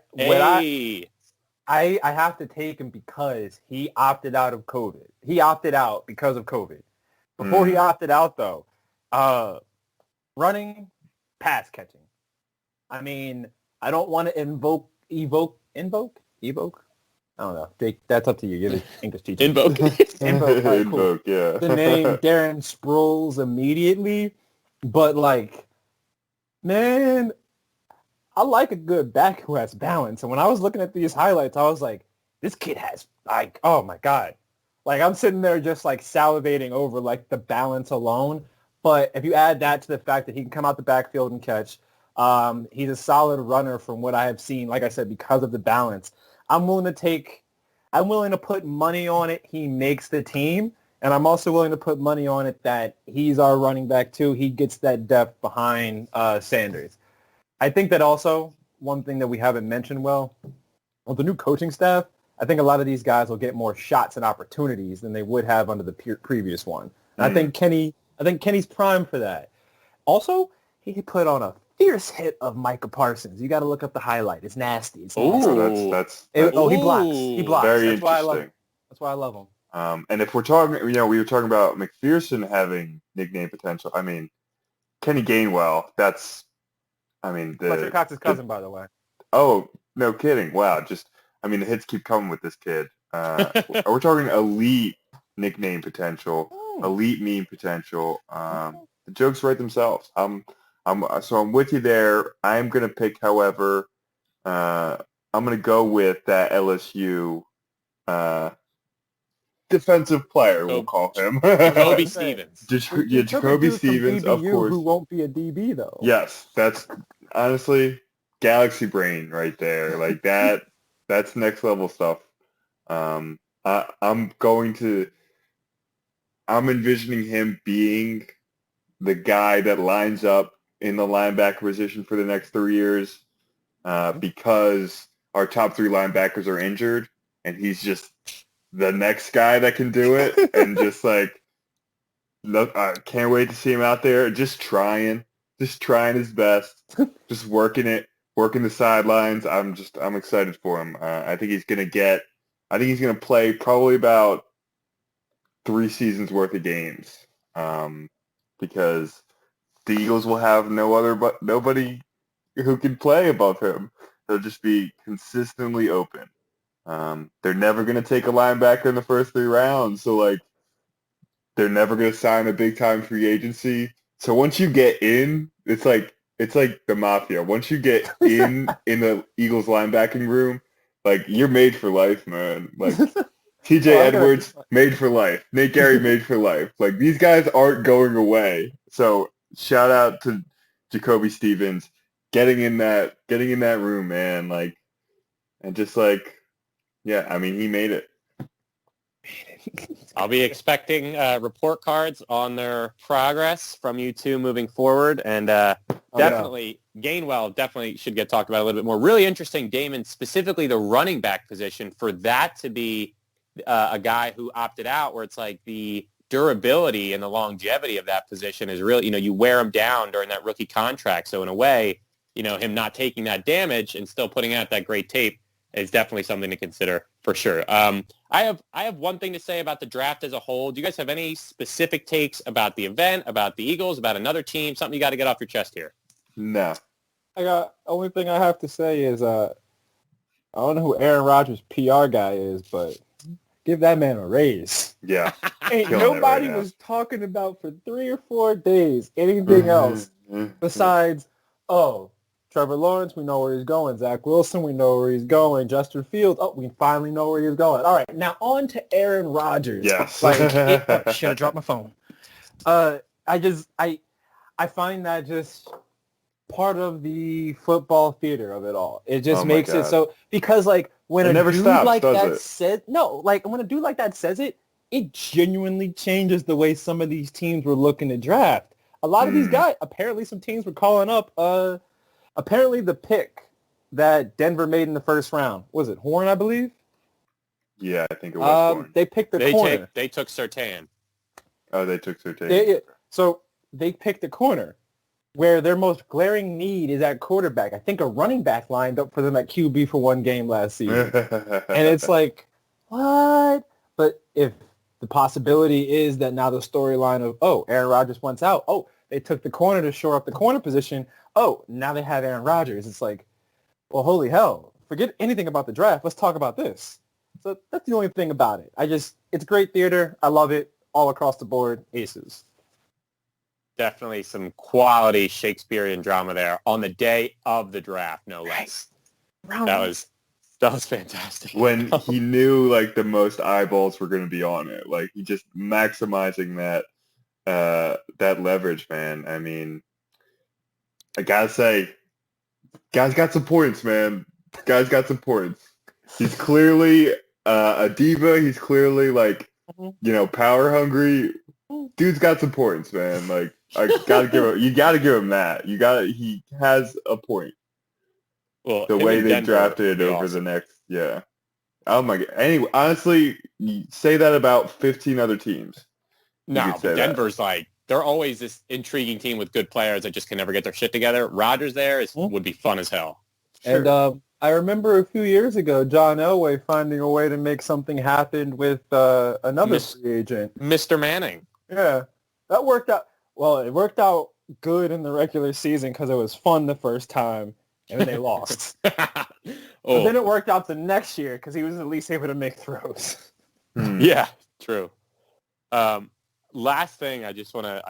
have to take him because he opted out of COVID. He opted out because of COVID. Before he opted out, though, running, pass catching. I mean, I don't want to evoke. I don't know. Jake, that's up to you. You're the English teacher. Invoke. Invoke, right, cool. Invoke, yeah. The name Darren Sproles immediately, but like, man, I like a good back who has balance. And when I was looking at these highlights, I was like, this kid has like, oh my God. Like I'm sitting there just like salivating over like the balance alone. But if you add that to the fact that he can come out the backfield and catch, he's a solid runner from what I have seen, like I said, because of the balance. I'm willing to put money on it. He makes the team. And I'm also willing to put money on it that he's our running back too. He gets that depth behind Sanders. I think that also one thing that we haven't mentioned well, with the new coaching staff, I think a lot of these guys will get more shots and opportunities than they would have under the previous one. And I think Kenny's primed for that. Also, he put on a fierce hit of Micah Parsons. You got to look up the highlight. It's nasty. It's nasty. That's he blocks. He blocks. Very That's why I love interesting. him. That's why I love him. And if we're talking, we were talking about McPherson having nickname potential. I mean, Kenny Gainwell, Fletcher Cox's cousin, by the way. Oh, no kidding. Wow. The hits keep coming with this kid. We're talking elite nickname potential, elite meme potential. The jokes write themselves. I'm with you there. I'm going to pick, however, I'm going to go with that LSU defensive player, we'll call him. Jacoby Stevens. Jacoby Stevens, of course. Who won't be a DB, though. Yes, that's honestly galaxy brain right there. Like that's next level stuff. I'm envisioning him being the guy that lines up in the linebacker position for the next 3 years because our top 3 linebackers are injured, and he's just the next guy that can do it. And just like, look, I can't wait to see him out there just trying his best, just working the sidelines. I'm excited for him. I think he's gonna play probably about 3 seasons worth of games because the Eagles will have nobody who can play above him. They'll just be consistently open. They're never going to take a linebacker in the first 3 rounds, so like they're never going to sign a big time free agency. So once you get in, it's like the mafia. Once you get in the Eagles linebacking room, like you're made for life, man. Like TJ Edwards made for life. Nate Gary made for life. Like these guys aren't going away. So shout out to Jacoby Stevens getting in that room, man. Like, and just like, yeah, he made it. I'll be expecting report cards on their progress from you two moving forward, and definitely Gainwell definitely should get talked about a little bit more. Really interesting, Damon, specifically the running back position, for that to be a guy who opted out, where it's like the durability and the longevity of that position is really, you wear him down during that rookie contract. So in a way, him not taking that damage and still putting out that great tape is definitely something to consider for sure. I have one thing to say about the draft as a whole. Do you guys have any specific takes about the event, about the Eagles, about another team, something you got to get off your chest here? No. Only thing I have to say is I don't know who Aaron Rodgers' PR guy is, but give that man a raise. Yeah. Ain't Killing it nobody right now. was talking about for 3 or 4 days anything else besides, oh, Trevor Lawrence, we know where he's going. Zach Wilson, we know where he's going. Justin Fields, oh, we finally know where he's going. All right, now on to Aaron Rodgers. Yes. Should have dropped my phone. I find that just part of the football theater of it all. It just makes it so, because like when a dude like that says, no, like when a dude like that says it, it genuinely changes the way some of these teams were looking to draft. A lot of these guys, apparently some teams were calling up, apparently the pick that Denver made in the first round, was it Horn, I believe? Yeah, I think it was Horn. They picked the corner. They took Surtain. Oh, they took Surtain. So they picked the corner where their most glaring need is at quarterback. I think a running back lined up for them at QB for one game last season. And it's like, what? But if the possibility is that now the storyline of, oh, Aaron Rodgers wants out. Oh, they took the corner to shore up the corner position. Oh, now they have Aaron Rodgers. It's like, well, holy hell. Forget anything about the draft. Let's talk about this. So that's the only thing about it. It's great theater. I love it. All across the board, aces. Definitely some quality Shakespearean drama there on the day of the draft, no less. That was fantastic. When he knew like the most eyeballs were going to be on it, like he just maximizing that leverage, man. I mean, I gotta say, guys got some points, man. Guys got some points. He's clearly a diva. He's clearly like, power hungry. Dude's got some points, man. Like I gotta give him that. He has a point. Well, the way they drafted over the next, Oh my god. Anyway, honestly, you say that about 15 other teams. No, but Denver's like, they're always this intriguing team with good players that just can never get their shit together. Rodgers there would be fun as hell. Sure. And I remember a few years ago, John Elway finding a way to make something happen with another free agent. Mr. Manning. Yeah, that worked out. Well, it worked out good in the regular season because it was fun the first time, and then they lost. But then it worked out the next year because he was at least able to make throws. Yeah, true. Last thing, I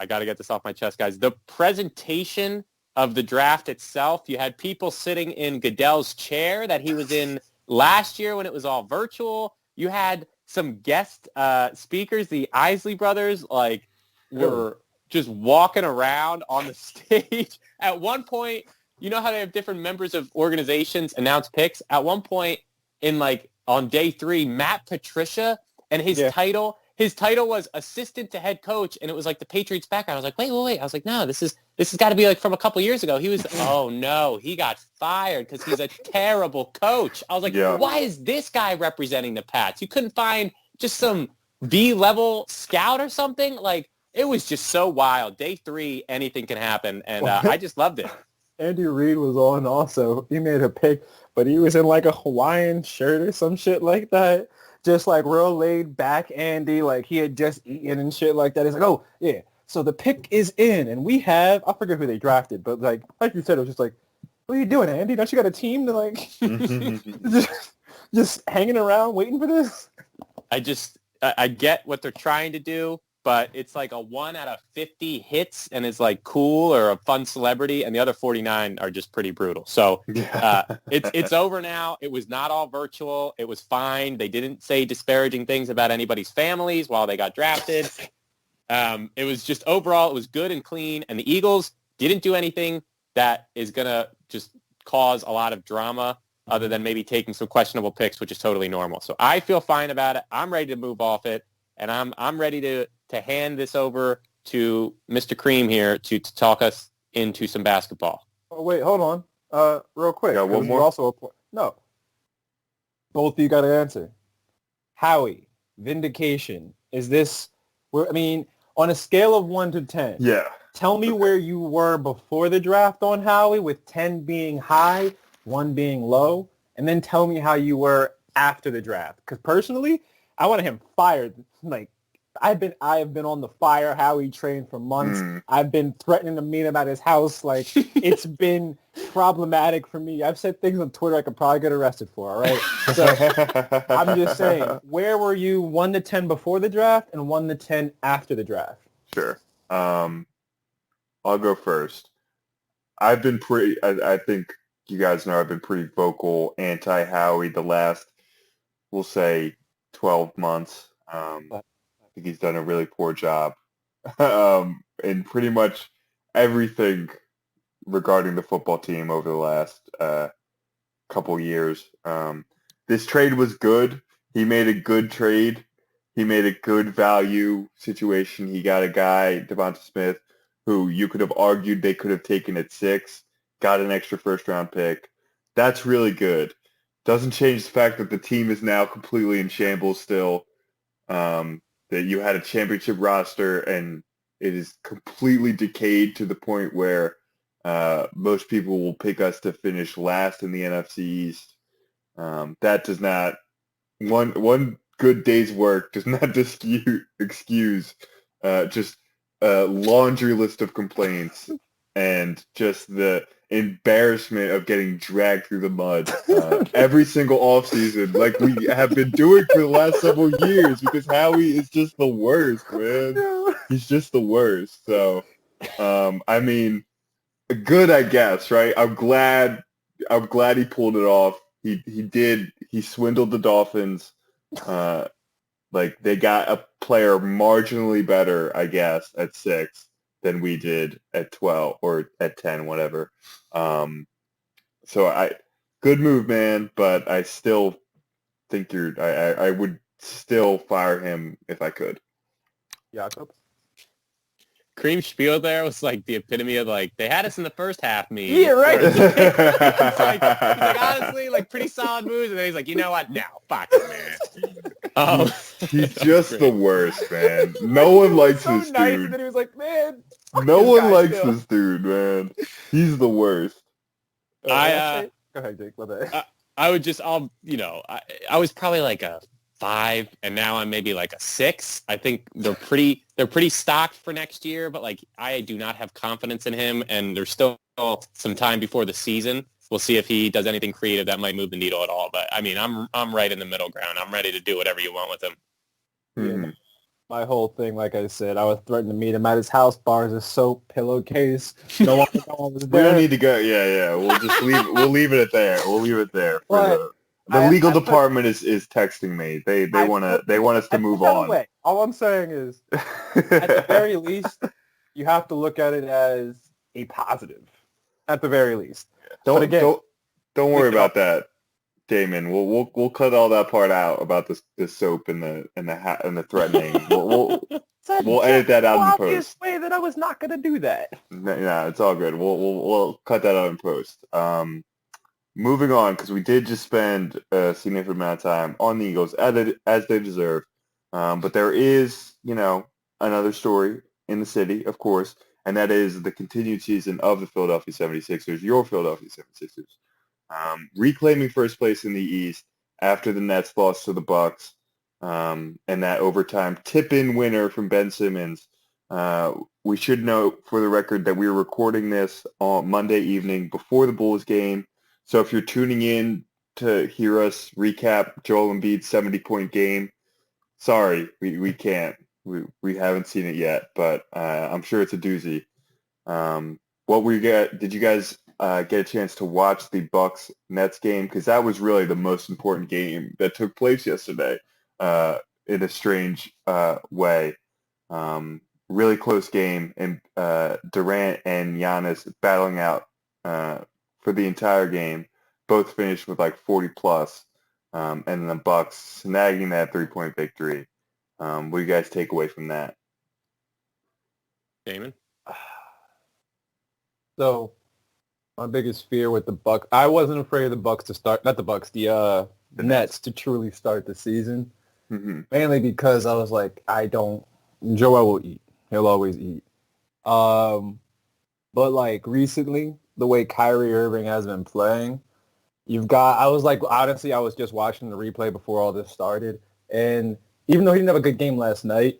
got to get this off my chest, guys. The presentation of the draft itself, you had people sitting in Goodell's chair that he was in last year when it was all virtual. You had some guest speakers, the Isley brothers, like were just walking around on the stage. At one point, you know how they have different members of organizations announce picks? At one point on day 3, Matt Patricia, and his title was assistant to head coach, and it was like the Patriots background. I was like, wait. I was like, no, this has got to be like from a couple years ago. He was, oh no, he got fired because he's a terrible coach. I was like, why is this guy representing the Pats? You couldn't find just some B-level scout or something? Like, it was just so wild. Day 3, anything can happen, and I just loved it. Andy Reid was on also. He made a pick, but he was in like a Hawaiian shirt or some shit like that. Just like real laid back Andy, like he had just eaten and shit like that. He's like, oh, yeah, so the pick is in, and we have, I forget who they drafted, but like you said, it was just like, what are you doing, Andy? Don't you got a team to like just hanging around waiting for this? I get what they're trying to do, but it's like a 1 out of 50 hits and it's like cool or a fun celebrity, and the other 49 are just pretty brutal. So it's over now. It was not all virtual. It was fine. They didn't say disparaging things about anybody's families while they got drafted. It was just overall, it was good and clean, and the Eagles didn't do anything that is going to just cause a lot of drama other than maybe taking some questionable picks, which is totally normal. So I feel fine about it. I'm ready to move off it, and I'm ready to hand this over to Mr. Cream here to talk us into some basketball. Oh, wait, hold on. Real quick. Got one more? Also no. Both of you got to answer. Howie, vindication. Is this, on a scale of 1 to 10. Yeah. Tell me where you were before the draft on Howie, with 10 being high, 1 being low, and then tell me how you were after the draft. Because personally, I wanted him fired like I have been on the fire Howie train for months. I've been threatening to meet him at his house. Like, it's been problematic for me. I've said things on Twitter I could probably get arrested for, all right? So I'm just saying, where were you 1 to 10 before the draft and 1 to 10 after the draft? Sure. I'll go first. I've been I think you guys know I've been pretty vocal anti-Howie the last, we'll say, 12 months. I think he's done a really poor job in pretty much everything regarding the football team over the last couple years. This trade was good. He made a good trade. He made a good value situation. He got a guy, DeVonta Smith, who you could have argued they could have taken at 6, got an extra first-round pick. That's really good. Doesn't change the fact that the team is now completely in shambles still, that you had a championship roster, and it is completely decayed to the point where most people will pick us to finish last in the NFC East. That does not – one good day's work does not excuse just a laundry list of complaints and just the embarrassment of getting dragged through the mud every single offseason like we have been doing for the last several years, because Howie is just the worst, man. He's just the worst. So, I mean, good, I guess, right? I'm glad he pulled it off. He swindled the Dolphins. Like, they got a player marginally better, I guess, at 6 than we did at 12 or at 10, whatever. So good move, man, but I still think I would still fire him if I could. Jakob? Cream spiel there was like the epitome of like, they had us in the first half, me. Yeah, right. It's like, honestly, like, pretty solid moves, and then he's like, you know what? No, fuck it, man. He's just the worst, man. No one likes this nice, dude. and then he was like, man. No one likes this dude, man. He's the worst. Go ahead, Jake. My bad. I would just, I was probably like a 5, and now I'm maybe like a 6. I think they're pretty stocked for next year, but like, I do not have confidence in him, and there's still some time before the season. We'll see if he does anything creative that might move the needle at all. But I mean, I'm right in the middle ground. I'm ready to do whatever you want with him. Yeah, my whole thing, like I said, I was threatening to meet him at his house, bars of soap, pillowcase. No one was there. We don't need to go. Yeah. We'll just leave. We'll leave it at there. We'll leave it there. The legal department is texting me. They want us to move on. Away. All I'm saying is, at the very least, you have to look at it as a positive. At the very least. Don't worry about that, Damon. We'll cut all that part out about the soap and the threatening. We'll edit that out in post. Obvious way that I was not going to do that. No, it's all good. We'll cut that out in post. Moving on, because we did just spend a significant amount of time on the Eagles, as they deserve. But there is, another story in the city, of course, and that is the continued season of the Philadelphia 76ers, your Philadelphia 76ers, reclaiming first place in the East after the Nets lost to the Bucks, and that overtime tip-in winner from Ben Simmons. We should note, for the record, that we were recording this on Monday evening before the Bulls game. So if you're tuning in to hear us recap Joel Embiid's 70-point game, sorry, we can't. We haven't seen it yet, but I'm sure it's a doozy. Did you guys get a chance to watch the Bucks-Nets game? Because that was really the most important game that took place yesterday in a strange way. Really close game, and Durant and Giannis battling out for the entire game. Both finished with like 40+, and then the Bucks snagging that 3-point victory. What do you guys take away from that? Damon? So, my biggest fear with the Bucks, I wasn't afraid of the Bucks to start, not the Bucks, the Nets to truly start the season. Mm-hmm. Mainly because I was like, Joel will eat. He'll always eat. But like recently, the way Kyrie Irving has been playing, I was just watching the replay before all this started, and even though he didn't have a good game last night,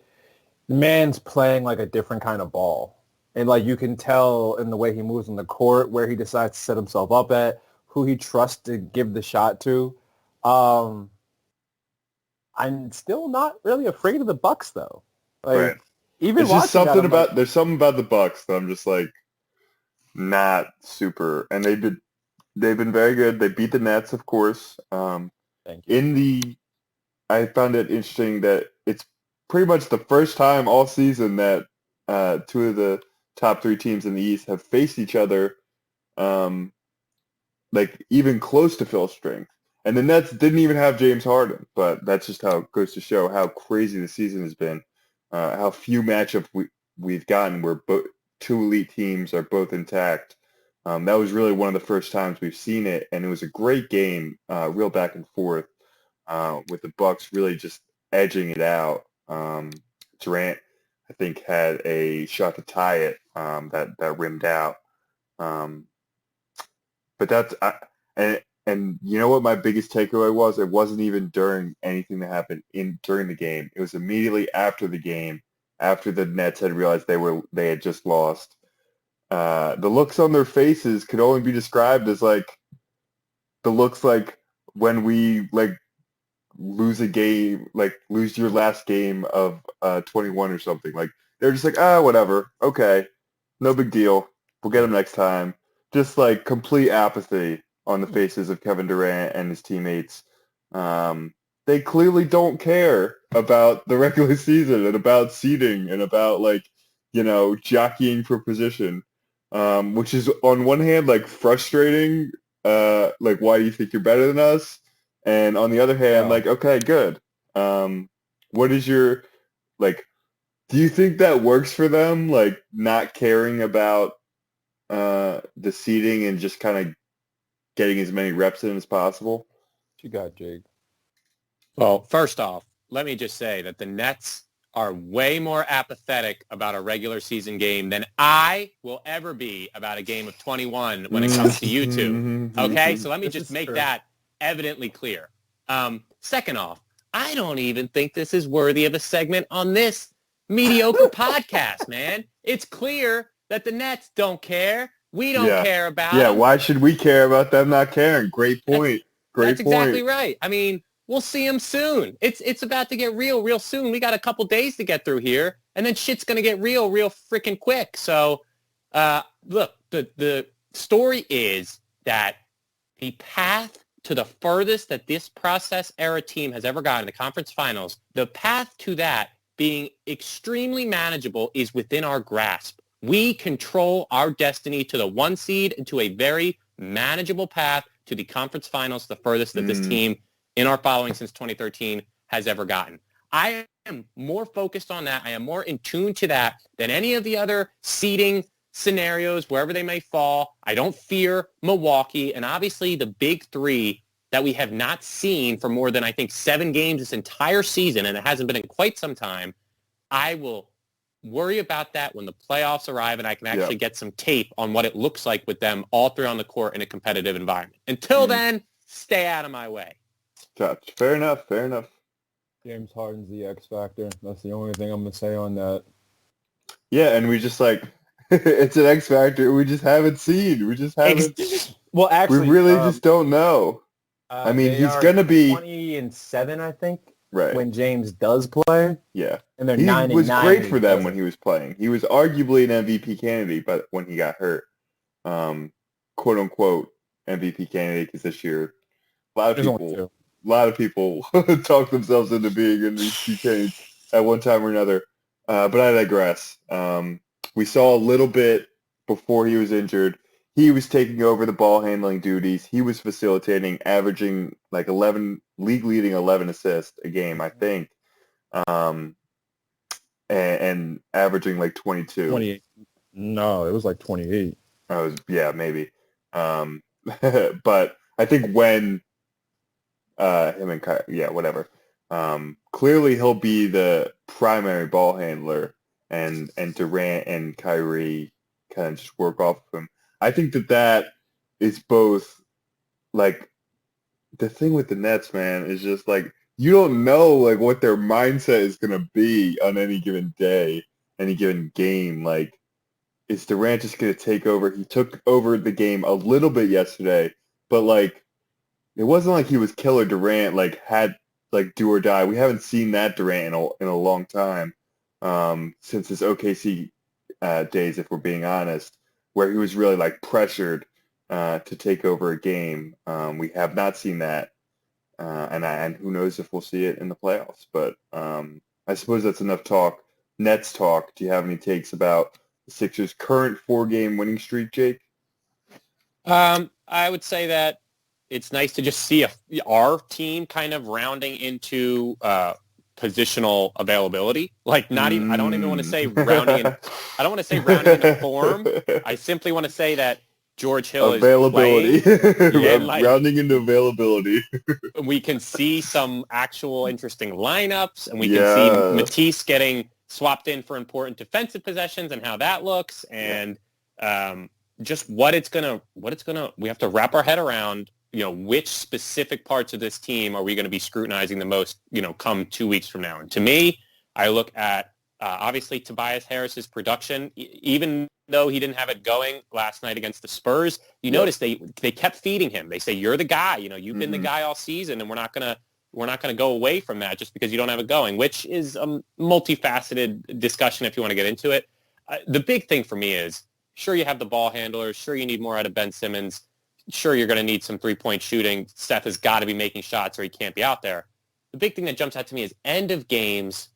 The man's playing like a different kind of ball. And like you can tell in the way he moves on the court, where he decides to set himself up at, who he trusts to give the shot to. I'm still not really afraid of the Bucks though. Like Right. even It's just watching that, something I'm like, there's something about the Bucks that I'm just like not super, and they've been very good. They beat the Nets, of course. thank you. I found it interesting that it's pretty much the first time all season that two of the top three teams in the East have faced each other, um, like even close to full strength. And the Nets didn't even have James Harden, but that's just how it goes to show how crazy the season has been, how few matchups we've gotten where two elite teams are both intact. That was really one of the first times we've seen it, and it was a great game, real back and forth, with the Bucks really just edging it out. Durant, I think, had a shot to tie it, that rimmed out. Um, but and you know what my biggest takeaway was? It wasn't even during anything that happened during the game. It was immediately after the game, after the Nets had realized they had just lost. The looks on their faces could only be described as like the looks like when we like lose a game, like lose your last game of 21 or something. Like they're just like, whatever, okay, no big deal. We'll get them next time. Just like complete apathy on the faces of Kevin Durant and his teammates. They clearly don't care about the regular season and about seeding and about like, jockeying for position, which is on one hand like frustrating. Like, why do you think you're better than us? And on the other hand, Yeah. like, okay, good. What is your, like, do you think that works for them? Like, not caring about the seeding and just kind of getting as many reps in as possible? What you got, Jake? Well, first off, let me just say that the Nets are way more apathetic about a regular season game than I will ever be about a game of 21 when it comes to you two. Okay? So let me This just is make true. that evidently clear. Second off, I don't even think this is worthy of a segment on this mediocre podcast, man. It's clear that the Nets don't care. We don't care about Yeah, them. why should we care about them not caring? Great point. That's exactly right. I mean, we'll see them soon. It's about to get real soon. We got a couple days to get through here, and then shit's going to get real freaking quick. So, look, the story is that the path to the furthest that this process era team has ever gotten, the conference finals, the path to that being extremely manageable is within our grasp. We control our destiny to the 1 seed and to a very manageable path to the conference finals, the furthest that this team in our following since 2013 has ever gotten. I am more focused on that. I am more in tune to that than any of the other seeding scenarios, wherever they may fall. I don't fear Milwaukee. And obviously the big three that we have not seen for more than, I think, 7 games this entire season, and it hasn't been in quite some time, I will worry about that when the playoffs arrive and I can actually get some tape on what it looks like with them all three on the court in a competitive environment. Until then, stay out of my way. Gotcha. Fair enough. James Harden's the X factor. That's the only thing I'm gonna say on that. Yeah, and we just like it's an X factor we just haven't seen. We just haven't. Well, actually, we really just don't know. I mean, they he's are gonna be 20-7, I think, right when James does play. Yeah, And they're he 9-9. was great for them doesn't. when he was playing. He was arguably an MVP candidate, but when he got hurt, quote unquote MVP candidate, because this year a lot of people talk themselves into being MVP candidates at one time or another. But I digress. We saw a little bit before he was injured. He was taking over the ball handling duties. He was facilitating, averaging like league-leading 11 assists a game, I think, and averaging like 22. 28. No, it was like 28. Maybe. But I think when him and whatever. Clearly, he'll be the primary ball handler, and Durant and Kyrie kind of just work off of him. I think that is both like the thing with the Nets, man, is just like you don't know like what their mindset is going to be on any given day, any given game. Like, is Durant just going to take over? He took over the game a little bit yesterday, but like it wasn't like he was killer Durant, like had like do or die. We haven't seen that Durant in a long time, since his OKC days, if we're being honest, where he was really like pressured to take over a game. We have not seen that, and who knows if we'll see it in the playoffs. But I suppose that's enough talk. Nets talk. Do you have any takes about the Sixers' current 4-game winning streak, Jake? I would say that it's nice to just see our team kind of rounding into positional availability. Like not even, I don't even want to say rounding in, I don't want to say rounding into form. I simply want to say that George Hill availability. is playing. Like, rounding into availability. We can see some actual interesting lineups, and we can see Matisse getting swapped in for important defensive possessions and how that looks, and just what it's gonna. We have to wrap our head around. Which specific parts of this team are we going to be scrutinizing the most? Come 2 weeks from now. And to me, I look at obviously Tobias Harris's production, even though he didn't have it going last night against the Spurs. Notice they kept feeding him. They say, you're the guy. You've been the guy all season, and we're not gonna go away from that just because you don't have it going, which is a multifaceted discussion if you want to get into it. The big thing for me is, sure, you have the ball handlers. Sure, you need more out of Ben Simmons. Sure, you're going to need some three-point shooting. Steph has got to be making shots or he can't be out there. The big thing that jumps out to me is end of games,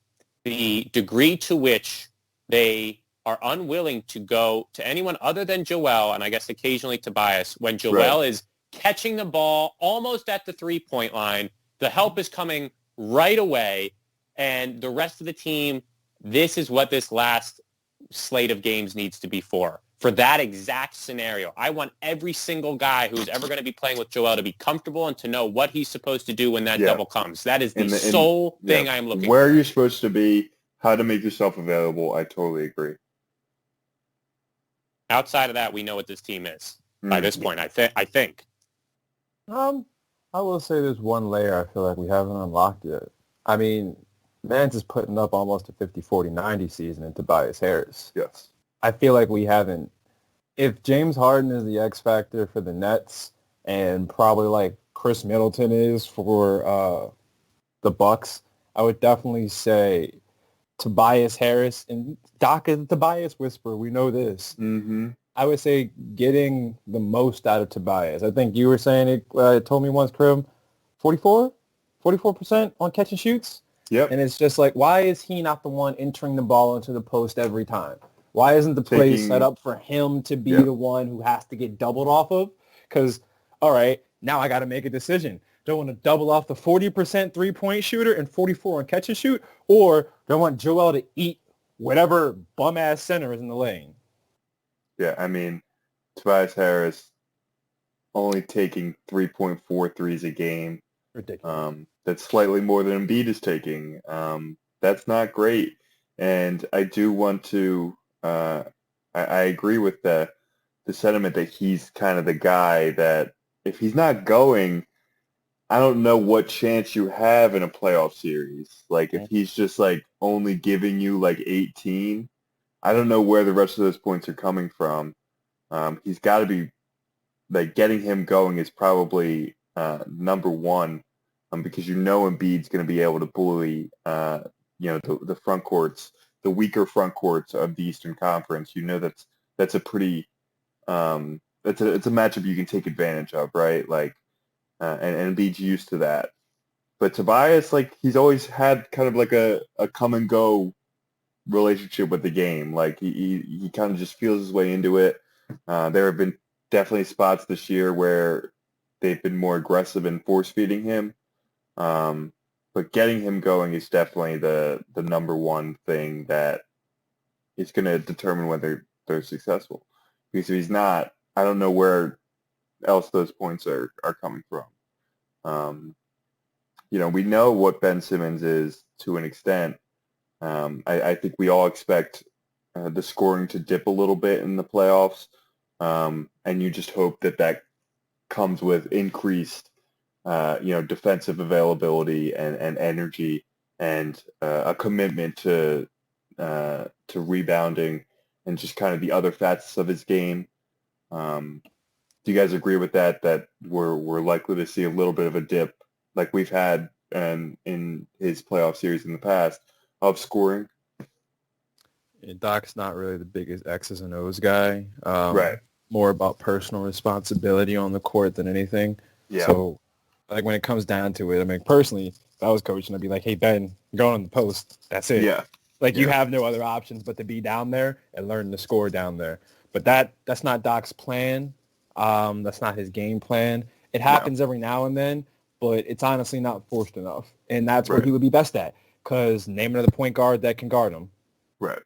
the degree to which they are unwilling to go to anyone other than Joel, and I guess occasionally Tobias, when Joel is catching the ball almost at the three-point line. The help is coming right away, and the rest of the team, this is what this last slate of games needs to be for that exact scenario. I want every single guy who's ever going to be playing with Joel to be comfortable and to know what he's supposed to do when that double comes. That is the sole thing I am looking for. Where you're supposed to be, how to make yourself available, I totally agree. Outside of that, we know what this team is by this point, I think. I will say there's one layer I feel like we haven't unlocked yet. I mean, Mans is putting up almost a 50, 40, 90 season in Tobias Harris. Yes. I feel like we haven't. If James Harden is the X factor for the Nets, and probably like Chris Middleton is for the Bucks, I would definitely say Tobias Harris. And Doc is the Tobias whisperer. We know this. Mm-hmm. I would say getting the most out of Tobias. I think you were saying it. Told me once, Krim, 44% on catch and shoots. Yep. And it's just like, why is he not the one entering the ball into the post every time? Why isn't the play set up for him to be the one who has to get doubled off of? Because, all right, now I got to make a decision. Do I want to double off the 40% three-point shooter and 44 on catch and shoot? Or do I want Joel to eat whatever bum-ass center is in the lane? Yeah, I mean, Tobias Harris only taking 3.4 threes a game. Ridiculous. That's slightly more than Embiid is taking. That's not great. And I do want to I agree with the sentiment that he's kind of the guy that if he's not going, I don't know what chance you have in a playoff series. Like if he's just like only giving you like 18, I don't know where the rest of those points are coming from. He's got to be like getting him going is probably number one, because Embiid's going to be able to bully the front courts, the weaker front courts of the Eastern Conference. That's a pretty it's a matchup you can take advantage of, right? Like and Embiid's used to that. But Tobias, like he's always had kind of like a come and go relationship with the game. Like he kind of just feels his way into it. There have been definitely spots this year where they've been more aggressive in force feeding him. But getting him going is definitely the number one thing that is going to determine whether they're successful. Because if he's not, I don't know where else those points are coming from. We know what Ben Simmons is to an extent. I think we all expect the scoring to dip a little bit in the playoffs, and you just hope that comes with increased defensive availability and energy and a commitment to rebounding and just kind of the other facets of his game. Do you guys agree with that? That we're likely to see a little bit of a dip, like we've had in his playoff series in the past, of scoring? Yeah, Doc's not really the biggest X's and O's guy. Right. More about personal responsibility on the court than anything. Yeah. So, like, when it comes down to it, I mean, personally, if I was coaching, I'd be like, hey, Ben, go on the post. That's it. Yeah. Like, you have no other options but to be down there and learn to score down there. But that's not Doc's plan. That's not his game plan. It happens every now and then, but it's honestly not forced enough. And that's what he would be best at, because name another point guard that can guard him. Right.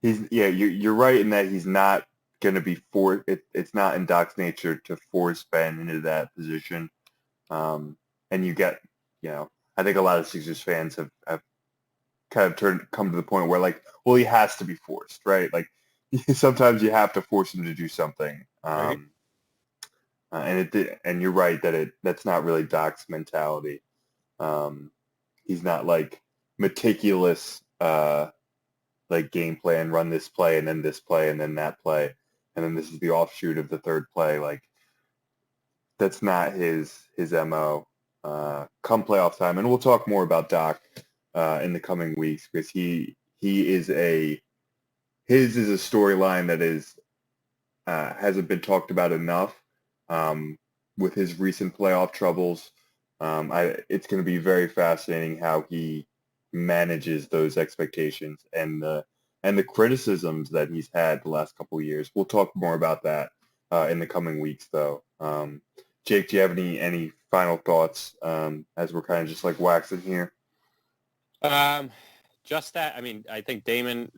You're right in that he's not going to be forced. It's not in Doc's nature to force Ben into that position. And you get, I think a lot of Sixers fans have kind of come to the point where, like, well, he has to be forced, right? Like, sometimes you have to force him to do something. Right. And you're right that that's not really Doc's mentality. He's not like meticulous, like game plan, run this play and then this play and then that play, and then this is the offshoot of the third play. Like, that's not his MO. Come playoff time, and we'll talk more about Doc in the coming weeks, because his is a storyline that hasn't been talked about enough. With his recent playoff troubles, it's going to be very fascinating how he manages those expectations and the criticisms that he's had the last couple of years. We'll talk more about that in the coming weeks, though. Jake, do you have any final thoughts as we're kind of just like waxing here? Just that, I mean, I think Damen,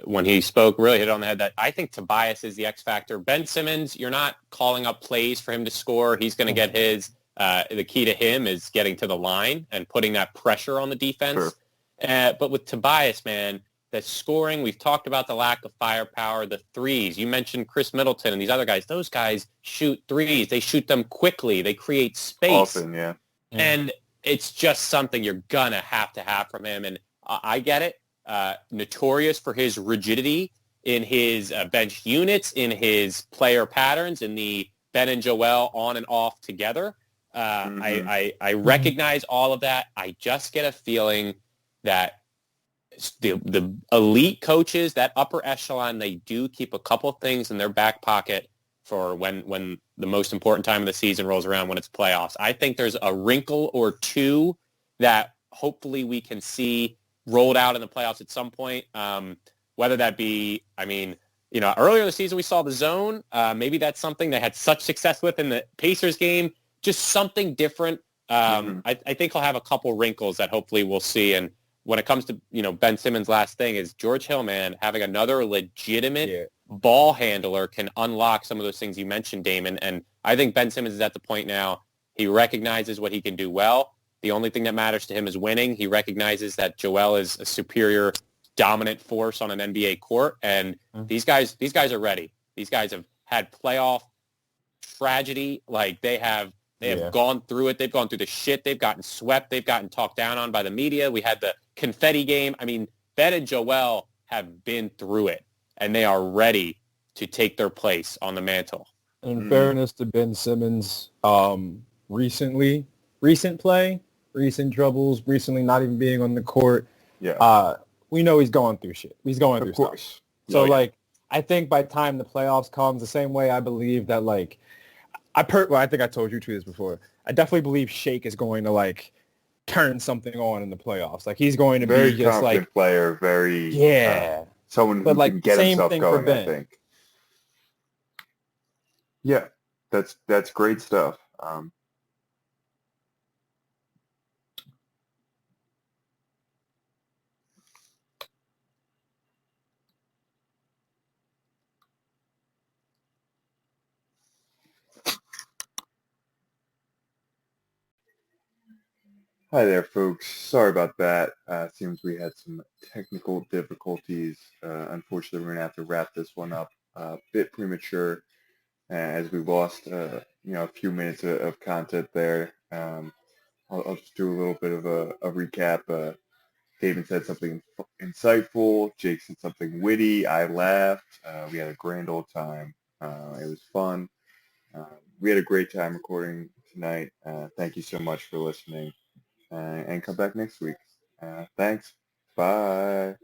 when he spoke, really hit on the head that I think Tobias is the X factor. Ben Simmons, you're not calling up plays for him to score. He's going to get his. The key to him is getting to the line and putting that pressure on the defense. Sure. But with Tobias, man, the scoring, we've talked about the lack of firepower, the threes. You mentioned Chris Middleton and these other guys. Those guys shoot threes. They shoot them quickly. They create space. Often, yeah. And it's just something you're going to have from him. And I get it. Notorious for his rigidity in his bench units, in his player patterns, in the Ben and Joel on and off together. I recognize all of that. I just get a feeling that the elite coaches, that upper echelon, they do keep a couple things in their back pocket for when the most important time of the season rolls around, when it's playoffs. I think there's a wrinkle or two that hopefully we can see rolled out in the playoffs at some point. Whether that be, I mean, earlier this season we saw the zone. Maybe that's something they had such success with in the Pacers game. Just something different. I think he'll have a couple wrinkles that hopefully we'll see. And when it comes to, Ben Simmons' last thing is George Hill, man, having another legitimate ball handler can unlock some of those things you mentioned, Damen. And I think Ben Simmons is at the point now, he recognizes what he can do well. The only thing that matters to him is winning. He recognizes that Joel is a superior, dominant force on an NBA court. And these guys are ready. These guys have had playoff tragedy. Like, they have gone through it. They've gone through the shit. They've gotten swept. They've gotten talked down on by the media. We had the confetti game. I mean, Ben and Joel have been through it, and they are ready to take their place on the mantle. In fairness to Ben Simmons, recent play, recent troubles, recently not even being on the court, we know he's going through shit. He's going through stuff. So, I think by the time the playoffs comes, the same way I believe that, I think I told you this before. I definitely believe Shake is going to turn something on in the playoffs. He's going to very be just confident player, very someone who can get himself going. I think. Yeah, that's great stuff. Hi there, folks. Sorry about that. Seems we had some technical difficulties. Unfortunately, we're going to have to wrap this one up a bit premature, as we lost a few minutes of content there. I'll just do a little bit of a recap. David said something insightful. Jake said something witty. I laughed. We had a grand old time. It was fun. We had a great time recording tonight. Thank you so much for listening. And come back next week. Thanks. Bye.